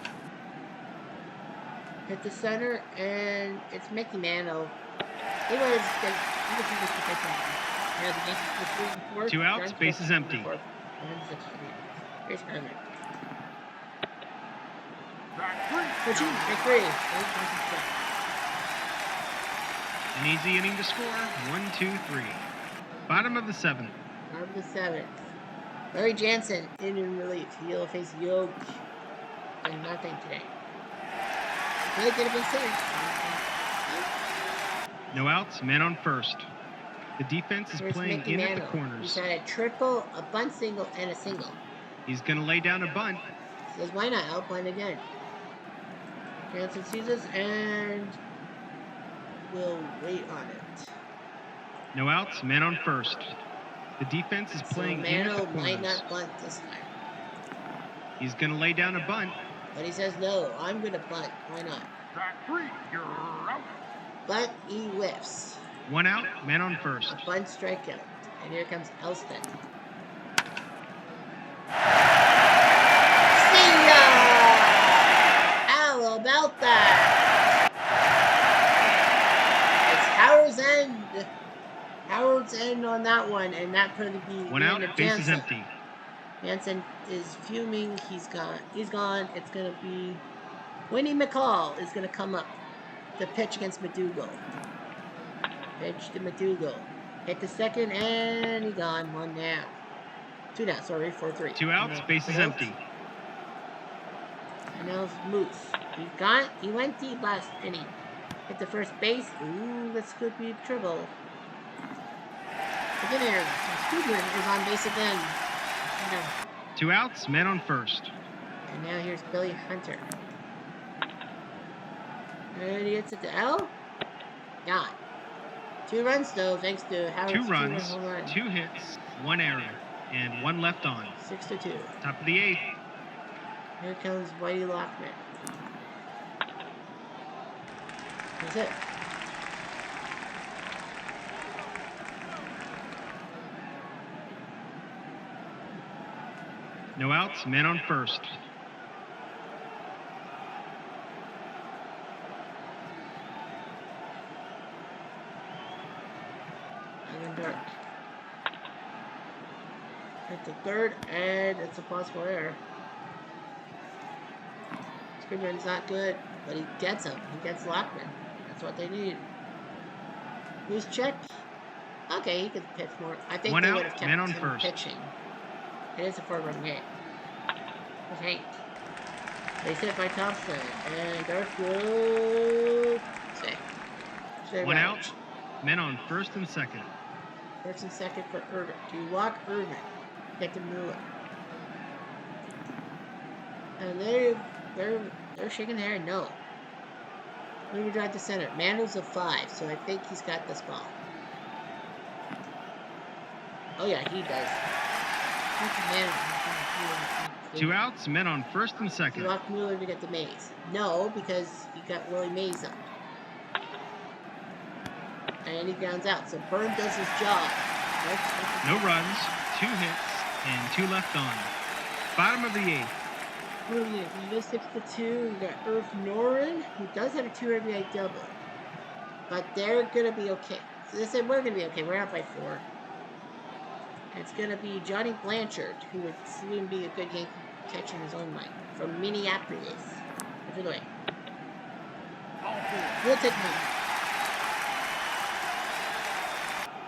Speaker 1: Hit the center, and it's Mickey Mantle. He was the pitcher. Now the Yankees were 3 and 4.
Speaker 2: 2 outs,
Speaker 1: Giants
Speaker 2: base
Speaker 1: were
Speaker 2: is
Speaker 1: 3 and
Speaker 2: empty.
Speaker 1: 4. 106 for the Yankees. Here's Herman.
Speaker 3: Back three.
Speaker 1: Switching, back 3.
Speaker 2: An easy inning to score. 1, 2, 3. Bottom of the seventh.
Speaker 1: Bottom of the 7th. Larry Jansen in relief. He'll face Yoke and nothing today. Really could have been safe.
Speaker 2: No outs, men on first. The defense is
Speaker 1: Here's
Speaker 2: playing
Speaker 1: Mickey
Speaker 2: in at
Speaker 1: Mantle.
Speaker 2: the corners.
Speaker 1: He's had a triple, a bunt single, and a single.
Speaker 2: He's going to lay down a bunt.
Speaker 1: Says, why not? I'll bunt again. Jansen sees us and we'll wait on it.
Speaker 2: No outs, men on first. The defense is playing
Speaker 1: so
Speaker 2: in at the
Speaker 1: Mantle might
Speaker 2: corners.
Speaker 1: not bunt this time.
Speaker 2: He's going to lay down a bunt.
Speaker 1: But he says, no, I'm going to bunt. Why not?
Speaker 3: Back three. You're out.
Speaker 1: But he whiffs.
Speaker 2: 1 out, men on first.
Speaker 1: A bunt strikeout. And here comes Elston. See ya! How about that? It's Howard and that could be
Speaker 2: One
Speaker 1: the
Speaker 2: out,
Speaker 1: end of
Speaker 2: base is
Speaker 1: Jansen.
Speaker 2: empty.
Speaker 1: Jansen is fuming. He's gone. He's gone. It's gonna be Winnie McCall is gonna come up to pitch against McDougal. Pitch to McDougal. Hit the second, and he gone. One down. Two down. Sorry, 4-3.
Speaker 2: 2 outs, base is empty.
Speaker 1: And now it's Moose. He's gone. He went deep last inning. Hit the first base. Ooh, this could be trouble. Again, here. Stuber is on base again.
Speaker 2: 2 outs, men on first.
Speaker 1: And now here's Billy Hunter. And he hits it to L. Gone. 2 runs though, thanks to Howard's
Speaker 2: 2 runs,
Speaker 1: home run.
Speaker 2: 2 hits, 1 error, and 1 left on.
Speaker 1: 6-2.
Speaker 2: Top of the 8th.
Speaker 1: Here comes Whitey Lockman. That's it.
Speaker 2: No outs, men on first.
Speaker 1: And then Dark. Hit the third, and it's a possible error. Scribner's not good, but he gets him. He gets Lockman. That's what they need. Who's checked? Okay, he could pitch more. I think
Speaker 2: 1
Speaker 1: they
Speaker 2: out,
Speaker 1: would have kept
Speaker 2: men on
Speaker 1: him
Speaker 2: first.
Speaker 1: pitching. It is a 4-run game. With Hank. They hit by Thompson, and Garfield. Say
Speaker 2: 1
Speaker 1: right.
Speaker 2: out, men on first and second.
Speaker 1: First and second for Irvin. Do you walk Irvin? Get to Mueller. And they're shaking their head no. Moving drive to center. Mandel's a 5, so I think he's got this ball. Oh yeah, he does.
Speaker 2: 2 outs, men on first and
Speaker 1: Do
Speaker 2: second.
Speaker 1: you walk Mueller to get the Mays? No, because you got Willie Mays up. And he grounds out, so Byrne does his job.
Speaker 2: No runs, 2 hits, and 2 left on. Bottom of the 8th.
Speaker 1: Brilliant. We go 6-2. We got Irv Noren, who does have a 2 RBI double. But they're going to be okay. So they said, we're going to be okay. We're out by 4. It's going to be Johnny Blanchard, who would soon be a good Yankee catcher in his own right, from Minneapolis. Which, by the way, we'll take him.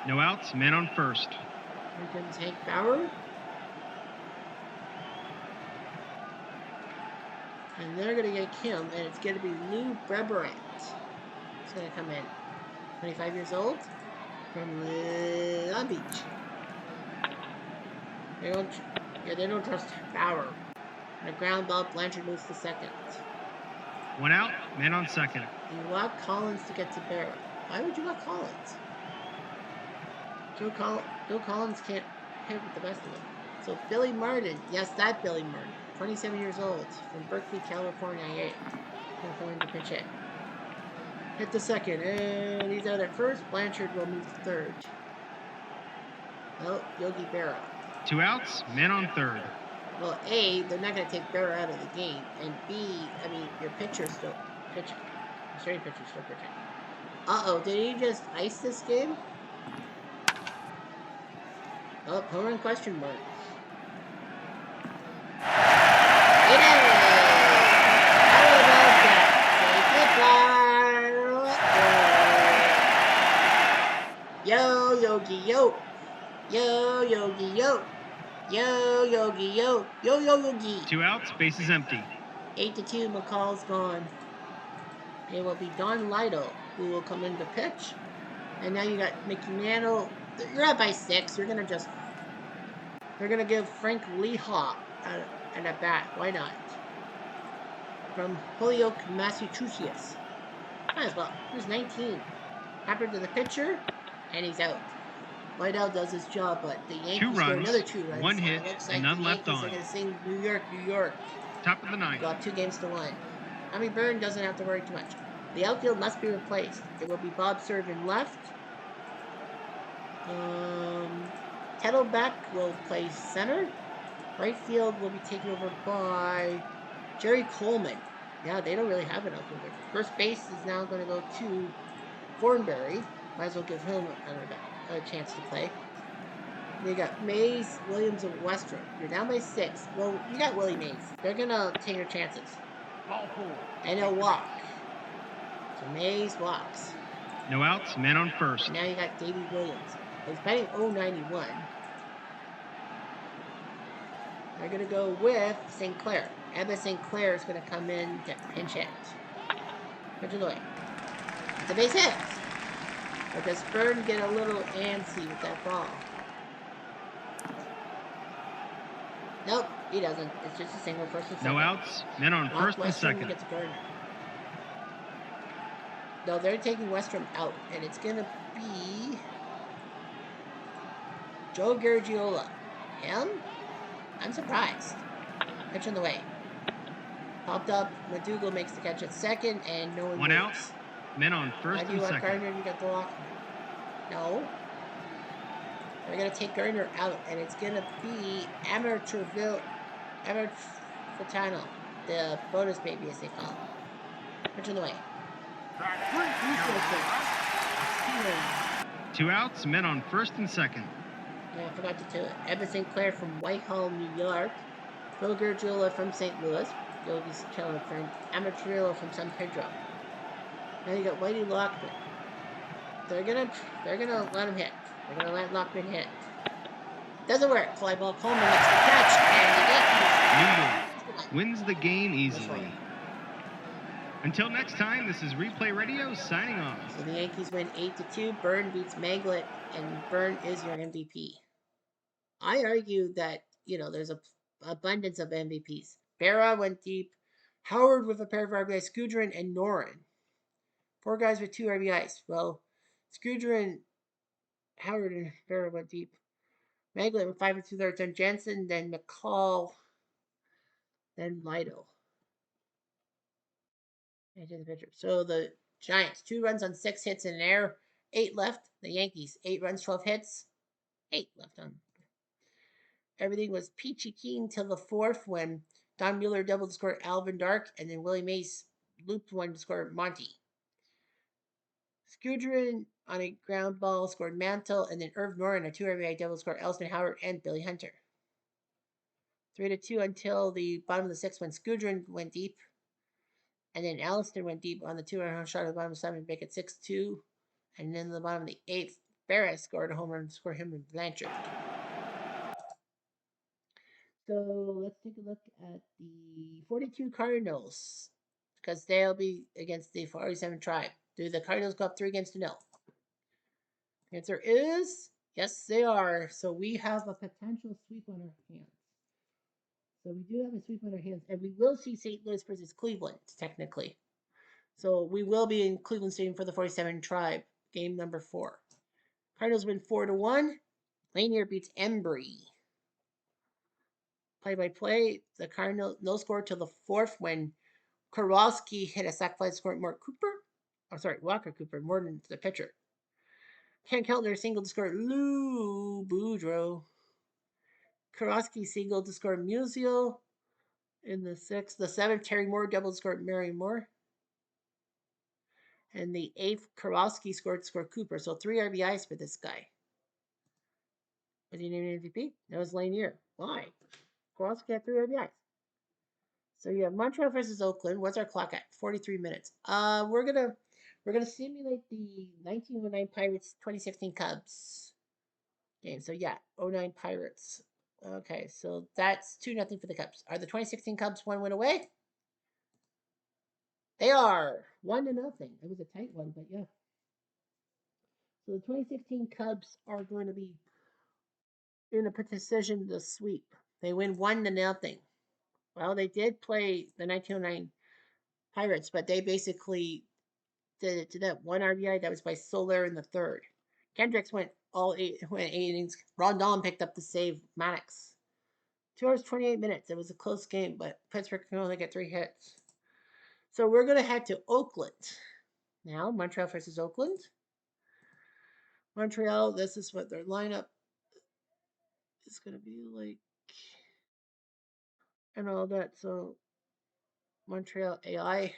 Speaker 2: No outs, men on first.
Speaker 1: Here comes Hank Bauer. And they're going to get him, and it's going to be Lou Breberant. He's going to come in. 25 years old, from Long Beach. They don't trust Bauer. And a ground ball, Blanchard moves to second.
Speaker 2: 1 out, men on second.
Speaker 1: You walk Collins to get to Barrow. Why would you walk Collins? Joe Collins can't hit with the best of them. So Billy Martin, yes, that Billy Martin, 27 years old, from Berkeley, California, gonna come in to pitch hit. Hit the second, and he's out at first. Blanchard will move to third. Oh, Yogi Berra.
Speaker 2: 2 outs, men on third.
Speaker 1: Well, A, they're not going to take Berra out of the game, and B, I mean, your pitcher's still pitching. Your starting pitcher's still pitching. Uh-oh, did he just ice this game? Oh, home run question mark. It is! How about that? Say goodbye. Yo, Yogi, yo. Yo, Yogi, yo. Yo, Yogi, yo. Yo, Yogi.
Speaker 2: 2 outs, base is empty.
Speaker 1: 8-2, McCall's gone. It will be Don Lido who will come in to pitch. And now you got Mickey Mantle. You're up by 6. They're gonna give Frank Lehoff an at bat. Why not? From Holyoke, Massachusetts. Might as well. He's 19. Happened to the pitcher, and he's out. Whiteout does his job, but the Yankees
Speaker 2: 2
Speaker 1: score
Speaker 2: runs,
Speaker 1: another 2 runs.
Speaker 2: 1
Speaker 1: so
Speaker 2: hit,
Speaker 1: it looks
Speaker 2: and
Speaker 1: like
Speaker 2: none
Speaker 1: the
Speaker 2: left
Speaker 1: Yankees
Speaker 2: on.
Speaker 1: are gonna sing New York, New York.
Speaker 2: Top of the 9th.
Speaker 1: Got 2 games to 1. I mean, Byrne doesn't have to worry too much. The outfield must be replaced. It will be Bob Servin left. Kettleback will play center. Right field will be taken over by Jerry Coleman. Yeah, they don't really have an outfielder. First base is now going to go to Thornberry. Might as well give him a chance to play. You got Mays, Williams, and Westbrook. You're down by 6. Well, you got Willie Mays. They're gonna take their chances.
Speaker 3: Ball 4.
Speaker 1: And they'll walk. So Mays walks.
Speaker 2: No outs, men on first.
Speaker 1: And now you got Davey Williams. I was betting 091. They're gonna go with St. Clair. Emma St. Clair is gonna come in to pinch hit. Pitch it away. It's a base hit. But does Byrne get a little antsy with that ball? Nope, he doesn't. It's just a single first and second.
Speaker 2: No outs, men on first and
Speaker 1: Westrom
Speaker 2: second.
Speaker 1: gets Gardner. No, they're taking Westrom out, and it's gonna be Joe Garagiola. Him? I'm surprised. Pitch in the way. Popped up. McDougal makes the catch at second, and no one
Speaker 2: One out,
Speaker 1: moves.
Speaker 2: men on first
Speaker 1: Why do
Speaker 2: and
Speaker 1: you want
Speaker 2: second.
Speaker 1: Gardner? You got the lock. No. They're gonna take Gardner out, and it's gonna be Amateurville, Fratano, the bonus baby as they call him. Pitch in the way.
Speaker 3: Back 3. You're out.
Speaker 2: 2 outs, men on first and second.
Speaker 1: Yeah, I forgot to do it. Evan St. Clair from Whitehall, New York. Phil Gurgula from St. Louis. Yogi's Keller from Amarillo from San Pedro. Now you got Whitey Lockman. They're gonna let him hit. They're gonna let Lockman hit. Doesn't work. Fly ball. Coleman makes the catch, and
Speaker 2: New York wins the game easily. Until next time, this is Replay Radio signing off.
Speaker 1: So the Yankees win 8-2. Byrne beats Maglet, and Byrne is your MVP. I argue that, there's a abundance of MVPs. Berra went deep. Howard with a pair of RBIs. Skudrin and Norin. 4 guys with 2 RBIs. Well, Skudrin, Howard, and Berra went deep. Maglet with 5 2/3. Then Jensen, then McCall, then Lido. Into the pitcher. So the Giants, 2 runs on 6 hits in an error, 8 left. The Yankees, 8 runs, 12 hits, 8 left on. Everything was peachy keen till the 4th when Don Mueller doubled to score Alvin Dark, and then Willie Mays looped one to score Monty. Skudrin on a ground ball scored Mantle, and then Irv Noren, a 2 RBI double, scored Elston Howard and Billy Hunter. 3-2 until the bottom of the 6th when Skudrin went deep. And then Allister went deep on the 2-run shot at the bottom of the 7th to make it 6-2. And then the bottom of the 8th, Barrett scored a home run to score him and Blanchard. So let's take a look at the 42 Cardinals, because they'll be against the 47 Tribe. Do the Cardinals go up 3-0? The answer is yes, they are. So we have a potential sweep on our hands. So we do have a sweep on our hands, and we will see St. Louis versus Cleveland, technically. So we will be in Cleveland Stadium for the 47 Tribe, game number 4. Cardinals win 4-1. Lanier beats Embry. Play-by-play, the Cardinals no score till the 4th when Kowalski hit a sac fly to score Walker Cooper, more than the pitcher. Ken Keltner singled to score Lou Boudreau. Kowalski singled to score Musial in the 6th. The 7th, Terry Moore doubled to score Mary Moore. And the 8th, Kowalski scored to score Cooper. So 3 RBIs for this guy. Was he named MVP? That was Lanier. Why? Kowalski had 3 RBIs. So you have Montreal versus Oakland. What's our clock at? 43 minutes. We're gonna simulate the 1909 Pirates 2016 Cubs game. So yeah, 09 Pirates. Okay, so that's 2-0 for the Cubs. Are the 2016 Cubs 1 win away? They are 1-0. It was a tight one, but yeah. So the 2016 Cubs are going to be in a position to sweep. They win 1-0. Well, they did play the 1909 Pirates, but they basically did it to that 1 RBI that was by Soler in the 3rd. Kendricks went 8 innings. Rondon picked up the save. Maddox. 2 hours 28 minutes. It was a close game, but Pittsburgh can only get 3 hits. So we're going to head to Oakland. Now, Montreal versus Oakland. Montreal, this is what their lineup is going to be like. And all that. So, Montreal AI.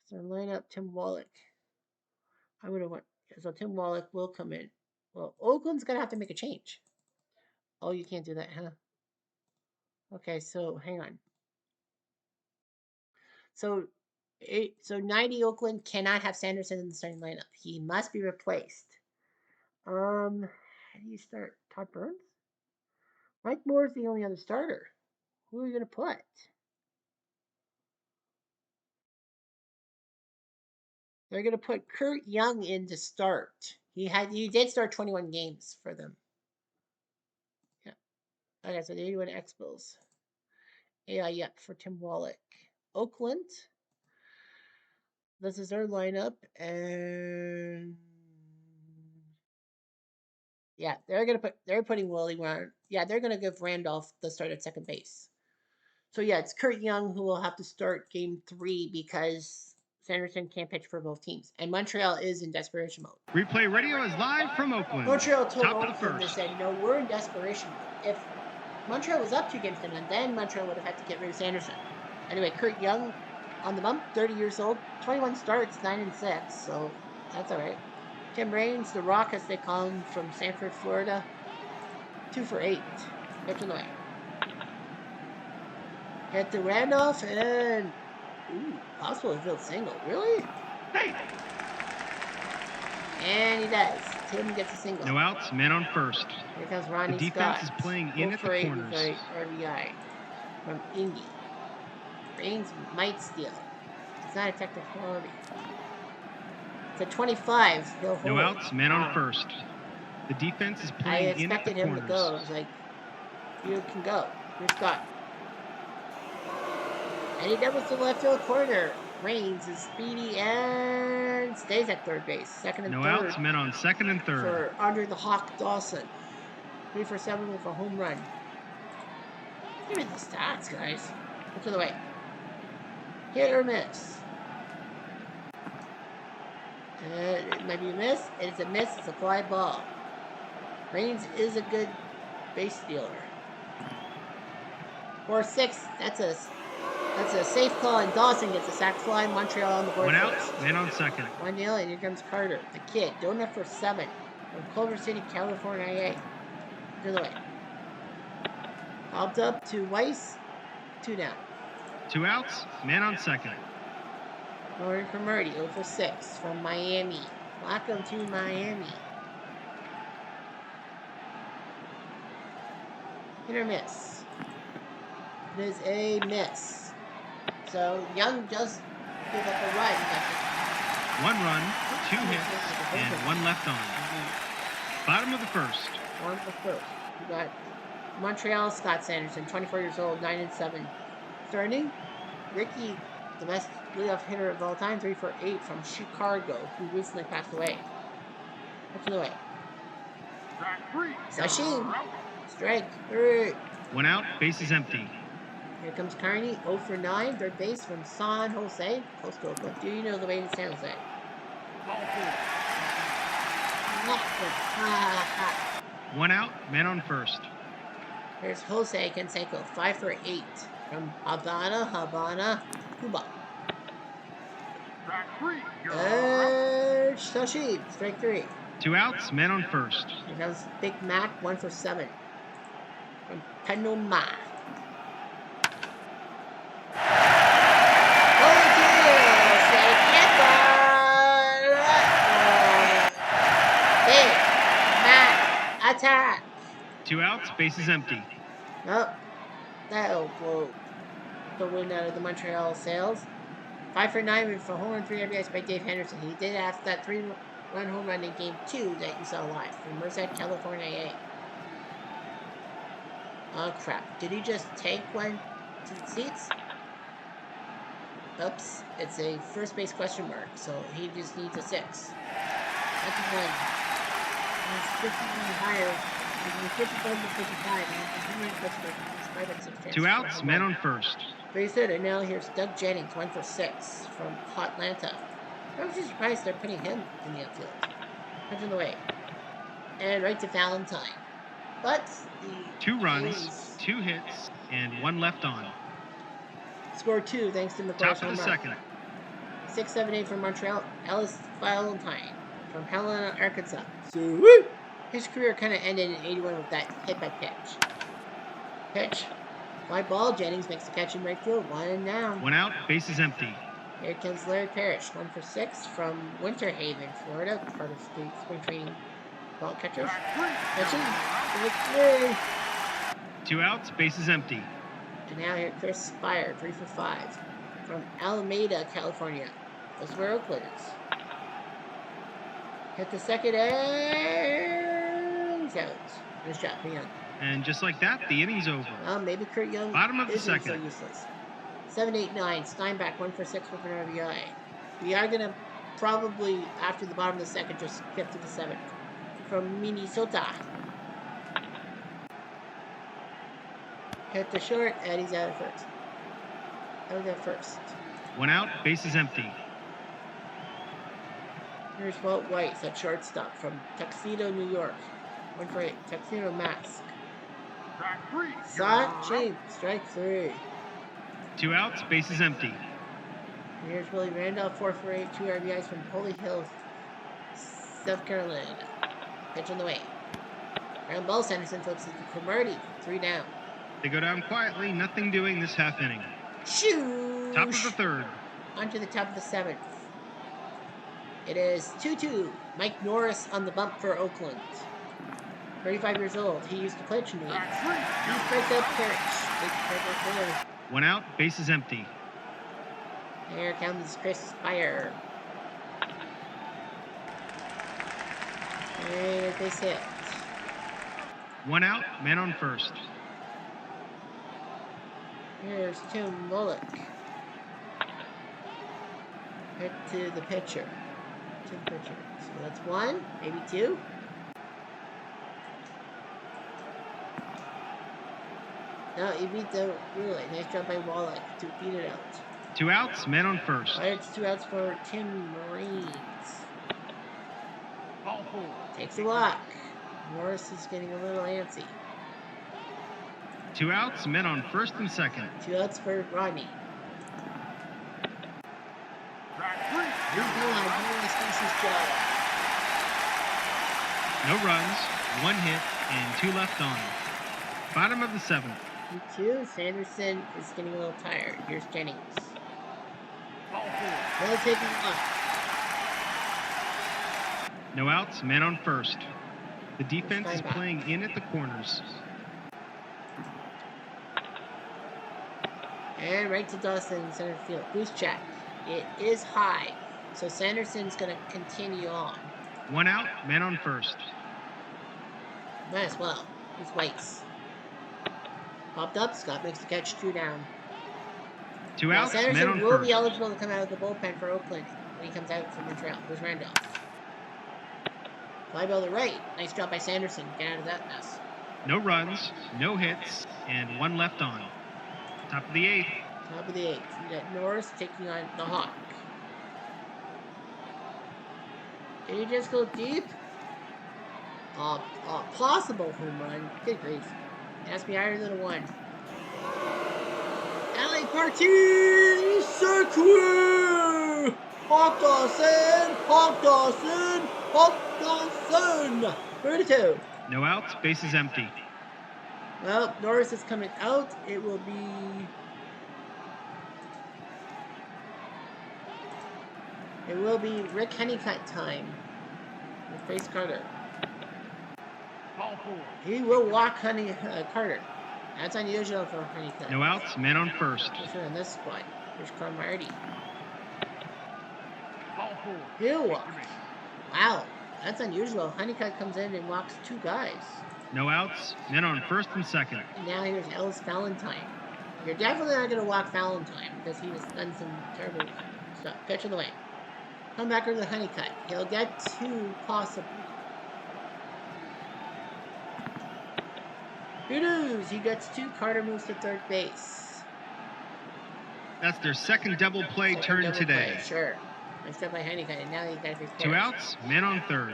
Speaker 1: So, lineup, Tim Wallach. I would have went. So, Tim Wallach will come in. Well, Oakland's going to have to make a change. Oh, you can't do that, huh? Okay, so hang on. So, 90 Oakland cannot have Sanderson in the starting lineup. He must be replaced. How do you start? Todd Burns? Mike Moore's the only other starter. Who are you going to put? They're going to put Kurt Young in to start. He did start 21 games for them. Yeah. Okay, so the 81 Expos. Yeah, yep, for Tim Wallach. Oakland. This is their lineup, and yeah, they're putting Willie Rand. Yeah, they're gonna give Randolph the start at second base. So yeah, it's Kurt Young who will have to start game 3 because Sanderson can't pitch for both teams, and Montreal is in desperation mode.
Speaker 2: Replay radio is live from Oakland.
Speaker 1: Montreal told
Speaker 2: Top of the
Speaker 1: Oakland, they
Speaker 2: first.
Speaker 1: said, no, we're in desperation mode. If Montreal was up 2 games to none, then Montreal would have had to get rid of Sanderson. Anyway, Kurt Young on the bump, 30 years old, 21 starts, 9-6, so that's all right. Tim Raines, the Rock as they call him, from Sanford, Florida, 2 for 8. Pitch in the way. Hit to Randolph, and possible infield single. Really?
Speaker 3: Hey!
Speaker 1: And he does. Tim gets a single.
Speaker 2: No outs, men on first.
Speaker 1: Here comes
Speaker 2: The
Speaker 1: Ronnie
Speaker 2: defense
Speaker 1: Scott.
Speaker 2: is playing in at the corners.
Speaker 1: RBI from Indy. Raines might steal. It's not a technicality. It's a 25. He'll hold.
Speaker 2: No outs, men on first. The defense is
Speaker 1: I
Speaker 2: playing in at the
Speaker 1: expected him to
Speaker 2: corners.
Speaker 1: go. I was like, you can go. Here's Scott. And he doubles to left field corner. Raines is speedy and stays at third base. Second and
Speaker 2: No
Speaker 1: third.
Speaker 2: outs, men on second and third.
Speaker 1: For Andre the Hawk Dawson. 3 for 7 with a home run. Give me the stats, guys. Look to the way. Hit or miss. It might be a miss. It's a miss. It's a fly ball. Raines is a good base stealer. 4-6. That's a safe call, and Dawson gets a sac fly. Montreal on the board.
Speaker 2: 1 out,
Speaker 1: first.
Speaker 2: men on second.
Speaker 1: 1-0, and here comes Carter, the kid. Donut for 7 from Culver City, California. To the way. Popped up to Weiss. 2 down.
Speaker 2: 2 outs, men on second.
Speaker 1: Norton for Murdy, 0 for 6 from Miami. Welcome to Miami. Hit or miss? It is a miss. So Young just gave up a run.
Speaker 2: 1 run, 2 hits, and 1 left on. Bottom of the first.
Speaker 1: 1 for first. We got Montreal, Scott Sanderson, 24 years old, 9-7. Trny, Ricky, the best leadoff hitter of all time, 3 for 8 from Chicago, who recently passed away. Up to the way. Sashim, strike 3.
Speaker 2: 1 out, base is empty.
Speaker 1: Here comes Carney, 0 for 9, third base from San Jose, close to Oakland. Do you know the way to San Jose?
Speaker 3: Ball
Speaker 2: 1 out, men on first.
Speaker 1: Here's Jose Canseco, 5 for 8 from Havana, Cuba. Sashim, strike 3.
Speaker 2: 2 outs, men on first.
Speaker 1: Here comes Big Mac, 1 for 7 from Panama. Big Mac attack.
Speaker 2: 2 outs, base is empty.
Speaker 1: Oh, that'll blow the wind out of the Montreal sails. 5 for 9 with a home run, 3 RBIs by Dave Henderson. He did have that 3-run home run in game 2 that you saw live from Merced, California. Oh crap! Did he just take one to the seats? Oops! It's a first base question mark, so he just needs a 6. That's a 1. He's 50 higher. He's 55 to 55.
Speaker 2: 2 outs, men on first.
Speaker 1: Base hit, and now here's Doug Jennings, 1 for 6 from Atlanta. I'm just surprised they're putting him in the outfield. Punch in the way. And right to Valentine. But the
Speaker 2: 2 runs,
Speaker 1: A's
Speaker 2: 2 hits, and 1 left on.
Speaker 1: score 2 thanks to McGuire's
Speaker 2: Top of
Speaker 1: home
Speaker 2: the
Speaker 1: run.
Speaker 2: second.
Speaker 1: 6-7-8 from Montreal. Ellis Valentine from Helena, Arkansas. Sweet! His career kind of ended in 81 with that hit by pitch. Pitch. Fly ball. Jennings makes the catch in right field. One down.
Speaker 2: One out, bases empty.
Speaker 1: Here comes Larry Parrish. 1 for 6 from Winter Haven, Florida. Part of the spring training ball catchers. Catching. Strike 3.
Speaker 2: 2 outs, bases empty.
Speaker 1: And now here, Chris Spire, 3 for 5 from Alameda, California. That's where Oakland is. Hit the second and he's out. Nice job, Young.
Speaker 2: And just like that, the inning's over.
Speaker 1: Well, maybe Kurt Young
Speaker 2: Bottom of the
Speaker 1: isn't
Speaker 2: second.
Speaker 1: so useless. 7, 8, 9. Steinbach, 1 for 6 with an RBI. We are going to probably, after the bottom of the second, just skip to the 7th. From Minnesota. Hit the short, and he's out of first. Out of first.
Speaker 2: 1 out, bases empty.
Speaker 1: Here's Walt Weiss at shortstop from Tuxedo, New York. 1 for 8. Tuxedo Mask.
Speaker 3: Strike 3.
Speaker 1: Shot, change. Strike 3.
Speaker 2: 2 outs, bases empty.
Speaker 1: Here's Willie Randolph, 4 for 8. 2 RBIs from Holy Hill, South Carolina. Pitch on the way. Ground ball, Sanderson flips it to Cromartie. 3 down.
Speaker 2: They go down quietly, nothing doing this half inning.
Speaker 1: Shoo!
Speaker 2: Top of the third.
Speaker 1: On to the top of the 7th. It is 2-2. Mike Norris on the bump for Oakland. 35 years old. He used to play at Trny. He strikes out Parrish. Big strike right there.
Speaker 2: 1 out, bases empty.
Speaker 1: Here comes Chris Spire. And they hit.
Speaker 2: 1 out, man on first.
Speaker 1: Here's Tim Bullock. Hit to the pitcher. To the pitcher. So that's 1, maybe 2. No, he beat the relay. Nice job by Wallach to beat it out.
Speaker 2: 2 outs, man on first.
Speaker 1: It's 2 outs for Tim Marines.
Speaker 3: Ball 4.
Speaker 1: Takes a walk. Morris is getting a little antsy.
Speaker 2: 2 outs, men on first and second.
Speaker 1: 2 outs for Rodney.
Speaker 3: Strike 3.
Speaker 1: Here's Nolan doing the species job.
Speaker 2: No runs, 1 hit, and 2 left on. Bottom of the 7th.
Speaker 1: 2. Sanderson is getting a little tired. Here's Jennings.
Speaker 3: Ball 4.
Speaker 1: Well taken up.
Speaker 2: No outs, man on first. The defense is
Speaker 1: Steinbach.
Speaker 2: playing in at the corners.
Speaker 1: And right to Dawson in center field. Boost check. It is high. So Sanderson's going to continue on.
Speaker 2: 1 out, man on first.
Speaker 1: Might as well. He's Weiss. Popped up. Scott makes the catch. 2 down.
Speaker 2: 2
Speaker 1: Now,
Speaker 2: outs, man
Speaker 1: Sanderson
Speaker 2: on
Speaker 1: will
Speaker 2: first.
Speaker 1: be eligible to come out of the bullpen for Oakland when he comes out from Montreal. Here's Randolph. Fly ball to right. Nice job by Sanderson. Get out of that mess.
Speaker 2: No runs, no hits, and 1 left on. Top of the 8th.
Speaker 1: Top of the 8th. We got Norris taking on the Hawk. Did he just go deep? Possible home run. Good grief. It has to be higher than a 1. LA Party Circuit! Hawk Dawson! Hawk Dawson! Hawk Dawson! 32.
Speaker 2: No outs, bases empty.
Speaker 1: Well, Norris is coming out. It will be... Rick Honeycutt time with Face Carter.
Speaker 3: Ball 4.
Speaker 1: He will walk Carter. That's unusual for Honeycutt.
Speaker 2: No outs, man on first.
Speaker 1: Especially on this squad. Here's Cromartie.
Speaker 3: Ball 4.
Speaker 1: He'll walk. Wow, that's unusual. Honeycutt comes in and walks 2 guys.
Speaker 2: No outs, men on first and second.
Speaker 1: And now here's Ellis Valentine. You're definitely not going to walk Valentine because he has done some terrible stuff. Pitch in the way. Come back over to Honeycutt. He'll get 2 possibly. Good news. He gets 2. Carter moves to third base.
Speaker 2: That's their second double play
Speaker 1: Second
Speaker 2: turn
Speaker 1: double
Speaker 2: today.
Speaker 1: play, sure. Nice job by Honeycutt. And now he's got to face
Speaker 2: 2
Speaker 1: Parrish.
Speaker 2: outs, men on third.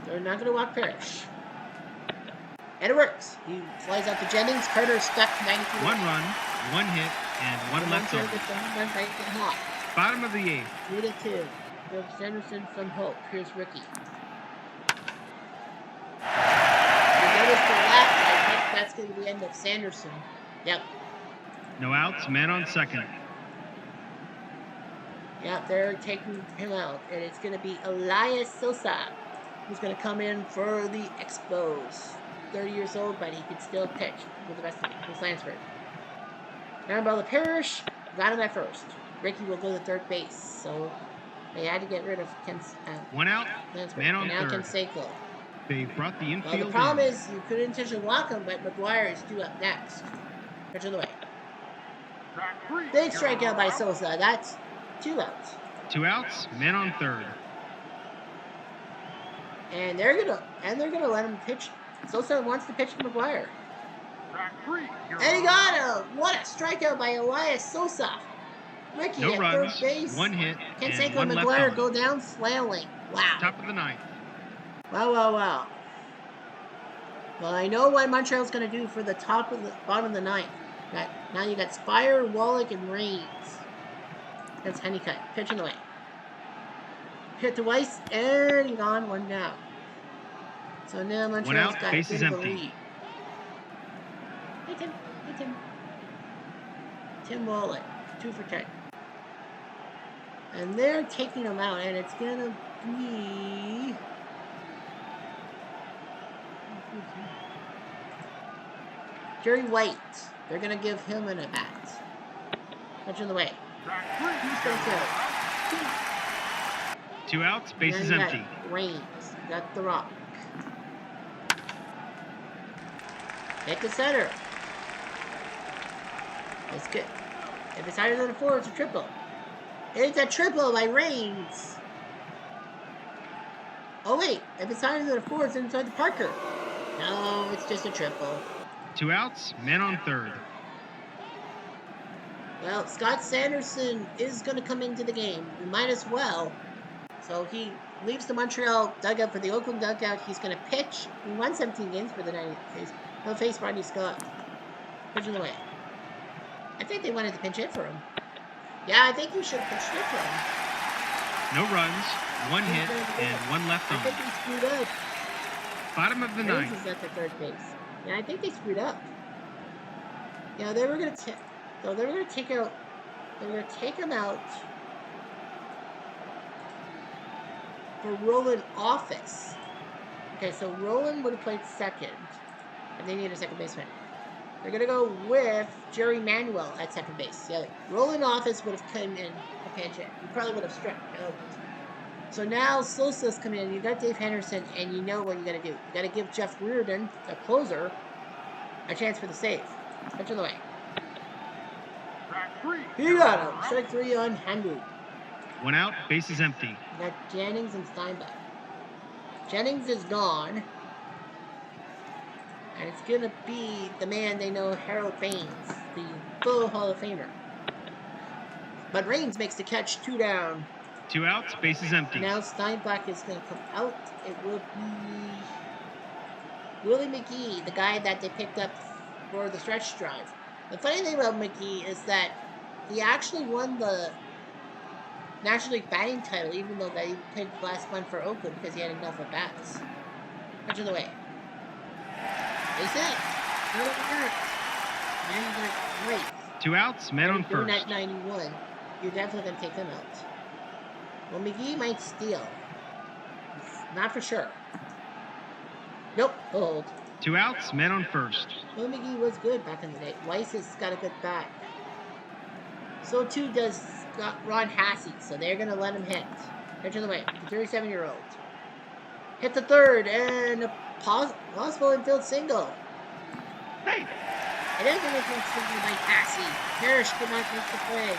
Speaker 1: They're not going to walk Parrish. And it works. He flies out to Jennings. Carter is stuck 93.
Speaker 2: 1 run, 1 hit, and 1 left on.
Speaker 1: Hawk.
Speaker 2: Bottom of the 8th.
Speaker 1: 3-2. We have Sanderson from Hope. Here's Ricky. that's going to be the end of Sanderson. Yep.
Speaker 2: No outs, man on second.
Speaker 1: Yep, they're taking him out. And it's going to be Elias Sosa, who's going to come in for the Expos. 30 years old, but he could still pitch with the rest of the Lansford. Annabella Parrish got him at first. Ricky will go to third base, so they had to get rid of
Speaker 2: One out,
Speaker 1: Lansford.
Speaker 2: man on
Speaker 1: And now
Speaker 2: third.
Speaker 1: Canseco.
Speaker 2: They've brought the
Speaker 1: Well, the
Speaker 2: infield
Speaker 1: problem
Speaker 2: in.
Speaker 1: is you could intentionally walk him, but McGuire is due up next. Pitch of the way.
Speaker 3: Track 3.
Speaker 1: Big
Speaker 3: You're
Speaker 1: strikeout by
Speaker 3: out.
Speaker 1: Sosa. That's 2 outs.
Speaker 2: 2 outs, man on third.
Speaker 1: And they're gonna let him pitch. Sosa wants to pitch to McGuire.
Speaker 3: Track 3. You're
Speaker 1: And he got
Speaker 3: out.
Speaker 1: him! What a strikeout by Elias Sosa. Ricky
Speaker 2: No
Speaker 1: at
Speaker 2: runs,
Speaker 1: third base.
Speaker 2: 1 hit, and
Speaker 1: Canseco
Speaker 2: 1
Speaker 1: and
Speaker 2: left
Speaker 1: McGuire
Speaker 2: on.
Speaker 1: go down flailing. Wow.
Speaker 2: Top of the ninth.
Speaker 1: Wow. Well, I know what Montreal's going to do for the bottom of the ninth. Now you got Spire, Wallach, and Reigns. That's Honeycutt. Pitch in the way. Hit to Weiss, and he gone. 1 down. So now Montreal's
Speaker 2: out,
Speaker 1: got a
Speaker 2: base
Speaker 1: bit
Speaker 2: is
Speaker 1: of a
Speaker 2: empty.
Speaker 1: lead. Hey, Tim. Tim Wallach. 2 for 10. And they're taking him out, and it's going to be... Jerry White. They're going to give him an at-bat. Pitch in the way.
Speaker 3: Track 3.
Speaker 1: Who's going to kill?
Speaker 2: 2 outs, base is empty.
Speaker 1: Reigns. Got the rock. Hit the center. That's good. If it's higher than a 4, it's a triple. It's a triple by Reigns. Oh wait, if it's higher than a 4, it's inside the Parker. No, it's just a triple.
Speaker 2: 2 outs, man on third.
Speaker 1: Well, Scott Sanderson is going to come into the game. We might as well. So he leaves the Montreal dugout for the Oakland dugout. He's going to pitch. He won 17 games for the 90 days. He'll face Rodney Scott. Pitch in the way. I think they wanted to pinch hit for him. Yeah, I think you should pinch hit for him.
Speaker 2: No runs, 1 hit, and 1 left
Speaker 1: I
Speaker 2: on.
Speaker 1: think they screwed up.
Speaker 2: Bottom of the
Speaker 1: Reigns
Speaker 2: ninth.
Speaker 1: is at the third base. Yeah, I think they screwed up. Yeah, they were gonna take. So they were gonna take out. They were gonna take him out for Roland Office. Okay, so Roland would have played second, and they need a second baseman. They're gonna go with Jerry Manuel at second base. Yeah, Roland Office would have come in a pinch hit. He probably would have struck out. So now Sosa's coming in. You got Dave Henderson, and you know what you got to do. You got to give Jeff Reardon, the closer, a chance for the save. Pitch in the way.
Speaker 3: Track 3.
Speaker 1: He got him. Strike 3 on Henry.
Speaker 2: 1 out, base is empty.
Speaker 1: You got Jennings and Steinbeck. Jennings is gone. And it's going to be the man they know, Harold Baines, the full Hall of Famer. But Reigns makes the catch, 2 down.
Speaker 2: 2 outs, base is empty.
Speaker 1: Now Steinbach is going to come out. It will be Willie McGee, the guy that they picked up for the stretch drive. The funny thing about McGee is that he actually won the National League batting title, even though they played the last one for Oakland because he had enough at bats. Punch of the way. Is it? No, it hurts. Man, you're great.
Speaker 2: 2 outs, man on
Speaker 1: Doing
Speaker 2: first.
Speaker 1: that 91. You're definitely going to take them out. Well, McGee might steal. Not for sure. Nope, hold.
Speaker 2: 2 outs, man on first.
Speaker 1: Well, McGee was good back in the day. Weiss has got a good bat. So too does Ron Hassey, so they're going to let him hit. Pitch of the way. The 37-year-old. Hit the third, and a possible infield single.
Speaker 3: Hey!
Speaker 1: It is an infield single by Hassey. Parrish could not make the play.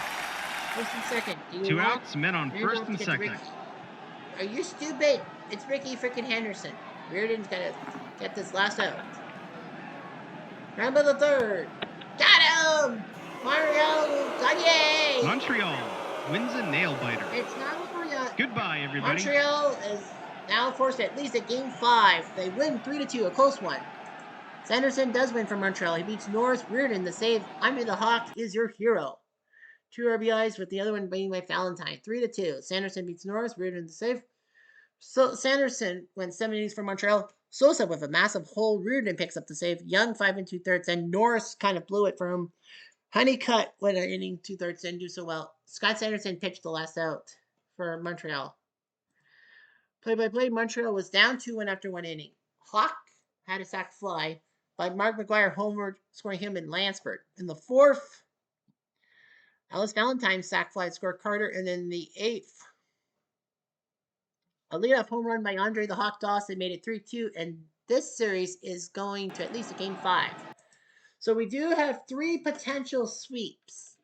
Speaker 1: First and second.
Speaker 2: 2 outs, men on first and second.
Speaker 1: Are you stupid? It's Ricky freaking Henderson. Reardon's got to get this last out. Round of the third. Got him! Mario Gagne!
Speaker 2: Montreal wins a nail biter.
Speaker 1: It's not over yet.
Speaker 2: Goodbye, everybody.
Speaker 1: Montreal is now forced at least at game 5. They win 3-2, a close one. Sanderson does win for Montreal. He beats Norris. Reardon, the save. Under the Hawk is your hero. 2 RBIs with the other one being by Valentine. 3-2. Sanderson beats Norris. Reardon the save. So Sanderson went 7 innings for Montreal. Sosa with a massive hole. Reardon picks up the save. Young 5 2/3, and Norris kind of blew it for him. Honeycutt went an inning 2/3 and do so well. Scott Sanderson pitched the last out for Montreal. Play-by-play, Montreal was down 2-1 after 1 inning. Hawk had a sac fly by Mark McGuire homered, scoring him in Lansford. In the 4th, Ellis Valentine sac fly scored Carter, and in the 8th, a leadoff home run by Andre the Hawk Dawson made it 3-2, and this series is going to at least a game 5. So we do have 3 potential sweeps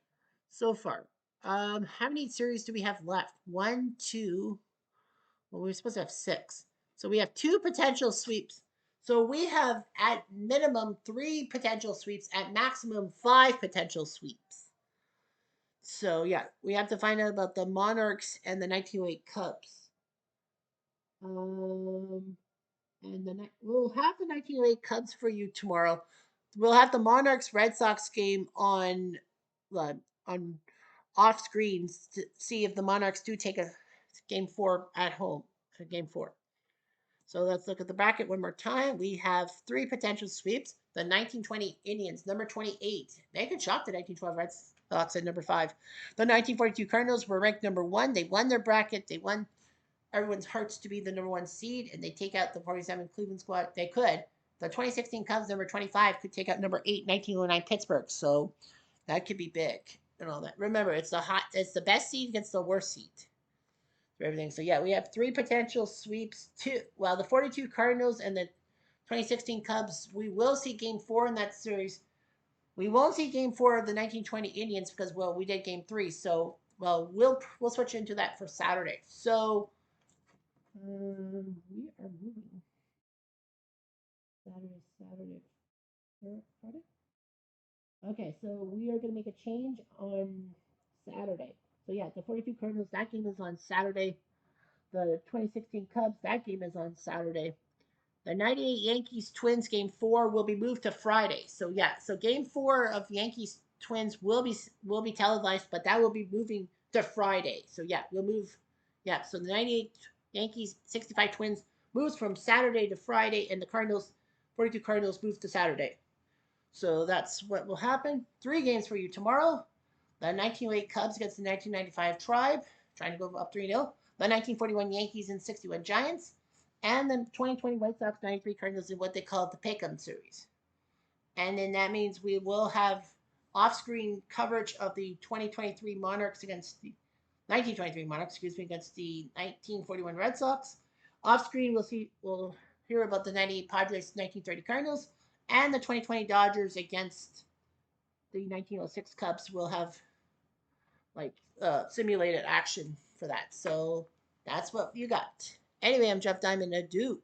Speaker 1: so far. How many series do we have left? 1, 2. Well, we're supposed to have 6. So we have 2 potential sweeps. So we have at minimum 3 potential sweeps, at maximum 5 potential sweeps. So yeah, we have to find out about the Monarchs and the 1908 Cubs. And we'll have the 1908 Cubs for you tomorrow. We'll have the Monarchs Red Sox game on off screens to see if the Monarchs do take a game 4 at home. Game 4. So let's look at the bracket one more time. We have 3 potential sweeps. The 1920 Indians, number 28. They could shock the 1912 Red Sox at number 5. The 1942 Cardinals were ranked number 1. They won their bracket. They won everyone's hearts to be the number 1 seed, and they take out the 47 Cleveland squad. They could. The 2016 Cubs, number 25, could take out number 8, 1909 Pittsburgh. So that could be big and all that. Remember, it's the best seed against the worst seed for everything. So yeah, we have 3 potential sweeps. The 42 Cardinals and the 2016 Cubs. We will see Game 4 in that series. We won't see Game 4 of the 1920 Indians because we did Game 3. So we'll switch into that for Saturday. So we are moving Saturday. Friday. Okay, so we are going to make a change on Saturday. So yeah, the 42 Cardinals, that game is on Saturday. The 2016 Cubs, that game is on Saturday. The 98 Yankees Twins game 4 will be moved to Friday. So yeah, so game 4 of Yankees Twins will be televised, but that will be moving to Friday. So yeah, we'll move. Yeah, so the 98 Yankees 65 Twins moves from Saturday to Friday, and the 42 Cardinals move to Saturday. So that's what will happen. 3 games for you tomorrow. The 1908 Cubs against the 1995 Tribe, trying to go up 3-0. The 1941 Yankees and 61 Giants. And the 2020 White Sox 93 Cardinals in what they call the Pick'em series. And then that means we will have off-screen coverage of the 2023 Monarchs against the 1923 Monarchs, against the 1941 Red Sox. Off-screen, we'll hear about the 98 Padres 1930 Cardinals, and the 2020 Dodgers against the 1906 Cubs. Will have simulated action for that. So that's what you got. Anyway, I'm Jeff Diamond. Adieu.